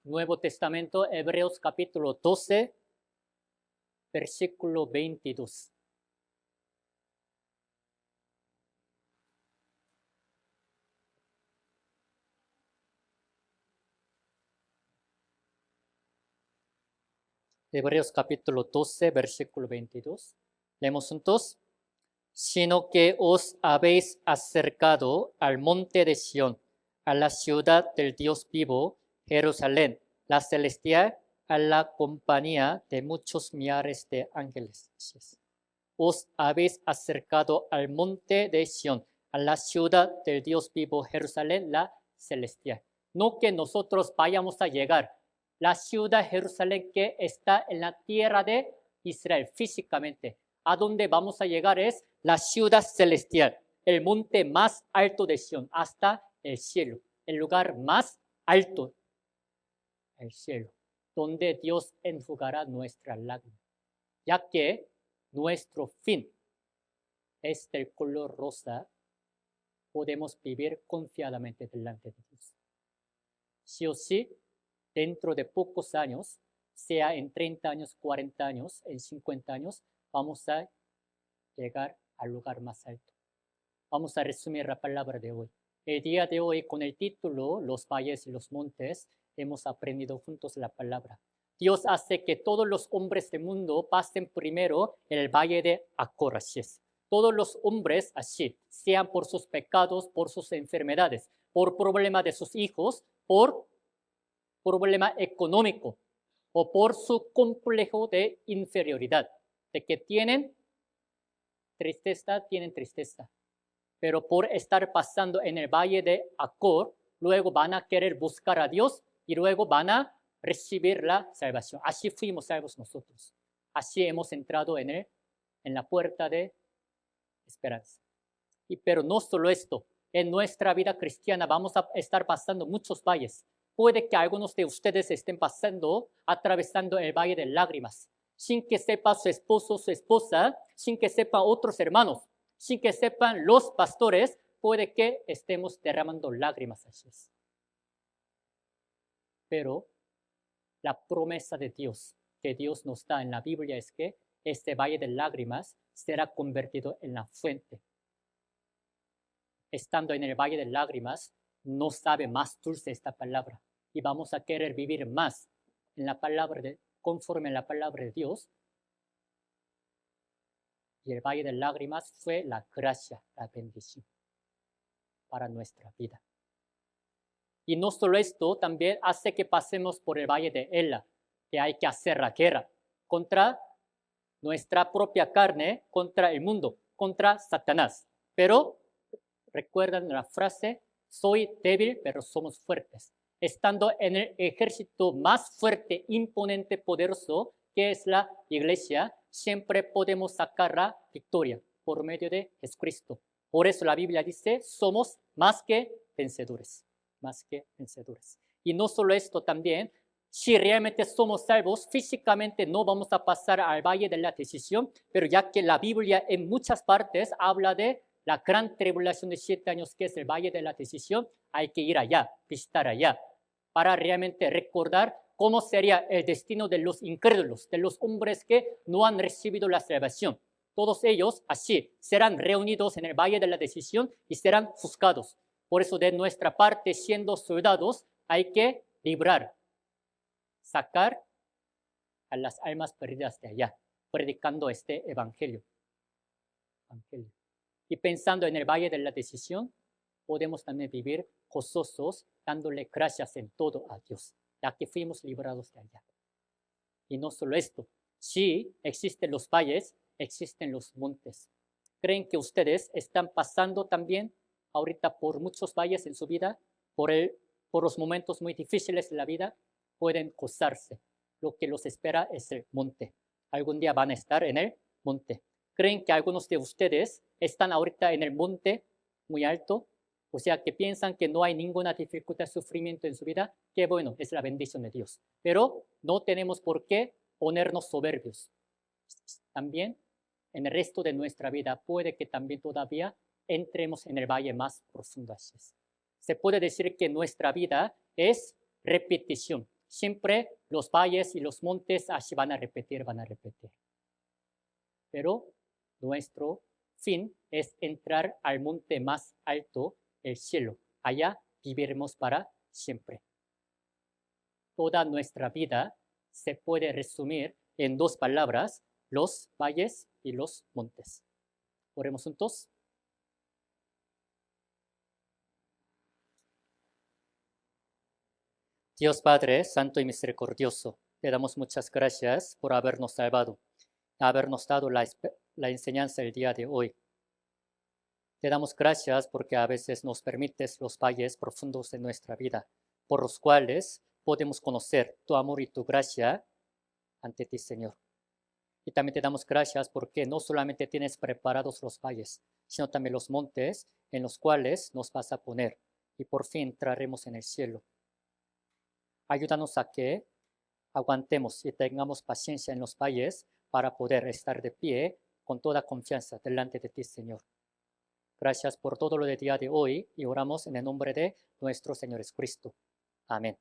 Nuevo Testamento, Hebreos capítulo 12, versículo 22. Hebreos capítulo 12, versículo 22. Leemos juntos. Sino que os habéis acercado al monte de Sión, a la ciudad del Dios vivo, Jerusalén, la celestial, a la compañía de muchos millares de ángeles. Os habéis acercado al monte de Sión, a la ciudad del Dios vivo, Jerusalén, la celestial. No que nosotros vayamos a llegar. La ciudad Jerusalén que está en la tierra de Israel físicamente. A donde vamos a llegar es la ciudad celestial, el monte más alto de Sión, hasta el cielo, el lugar más alto, el cielo, donde Dios enjugará nuestra lágrima, ya que nuestro fin es del color rosa, podemos vivir confiadamente delante de Dios. Sí o sí, dentro de pocos años, sea en 30 años, 40 años, en 50 años, vamos a llegar al lugar más alto. Vamos a resumir la palabra de hoy. El día de hoy, con el título Los valles y los montes, hemos aprendido juntos la palabra. Dios hace que todos los hombres del mundo pasen primero en el valle de Acor, así es. Todos los hombres así, sean por sus pecados, por sus enfermedades, por problemas de sus hijos, por problema económico o por su complejo de inferioridad, de que tienen tristeza, pero por estar pasando en el valle de Acor, luego van a querer buscar a Dios y luego van a recibir la salvación. Así fuimos salvos nosotros. Así hemos entrado en la puerta de esperanza. Pero no solo esto, en nuestra vida cristiana vamos a estar pasando muchos valles. Puede que algunos de ustedes estén atravesando el valle de lágrimas, sin que sepa su esposo, su esposa, sin que sepan otros hermanos, sin que sepan los pastores, puede que estemos derramando lágrimas así. Pero la promesa de Dios que Dios nos da en la Biblia es que este valle de lágrimas será convertido en la fuente. Estando en el valle de lágrimas, no sabe más dulce esta palabra y vamos a querer vivir más en la palabra conforme a la palabra de Dios. Y el valle de lágrimas fue la gracia, la bendición para nuestra vida. Y no solo esto, también hace que pasemos por el valle de Ela, que hay que hacer la guerra contra nuestra propia carne, contra el mundo, contra Satanás. Pero recuerdan la frase, soy débil, pero somos fuertes. Estando en el ejército más fuerte, imponente, poderoso, que es la iglesia, siempre podemos sacar la victoria por medio de Jesucristo. Por eso la Biblia dice, somos más que vencedores, más que vencedores. Y no solo esto también, si realmente somos salvos, físicamente no vamos a pasar al valle de la decisión, pero ya que la Biblia en muchas partes habla de la gran tribulación de 7 años, que es el valle de la decisión, hay que ir allá, visitar allá, para realmente recordar cómo sería el destino de los incrédulos, de los hombres que no han recibido la salvación. Todos ellos así serán reunidos en el valle de la decisión y serán juzgados. Por eso de nuestra parte, siendo soldados, hay que librar, sacar a las almas perdidas de allá, predicando este evangelio. Y pensando en el valle de la decisión, podemos también vivir gozosos, dándole gracias en todo a Dios, ya que fuimos librados de allá. Y no solo esto, si existen los valles, existen los montes. ¿Creen que ustedes están pasando también ahorita por muchos valles en su vida, por los momentos muy difíciles de la vida? Pueden gozarse. Lo que los espera es el monte. Algún día van a estar en el monte. ¿Creen que algunos de ustedes están ahorita en el monte muy alto? O sea, que piensan que no hay ninguna dificultad, sufrimiento en su vida. Qué bueno, es la bendición de Dios. Pero no tenemos por qué ponernos soberbios. También en el resto de nuestra vida puede que también todavía entremos en el valle más profundo. Se puede decir que nuestra vida es repetición. Siempre los valles y los montes así van a repetir. Pero nuestro fin es entrar al monte más alto, el cielo. Allá viviremos para siempre. Toda nuestra vida se puede resumir en 2 palabras, los valles y los montes. Oremos juntos. Dios Padre, Santo y Misericordioso, te damos muchas gracias por habernos salvado, habernos dado la enseñanza el día de hoy. Te damos gracias porque a veces nos permites los valles profundos de nuestra vida, por los cuales podemos conocer tu amor y tu gracia ante ti, Señor. Y también te damos gracias porque no solamente tienes preparados los valles, sino también los montes en los cuales nos vas a poner y por fin entraremos en el cielo. Ayúdanos a que aguantemos y tengamos paciencia en los valles para poder estar de pie con toda confianza delante de ti, Señor. Gracias por todo lo del día de hoy y oramos en el nombre de nuestro Señor Jesucristo. Amén.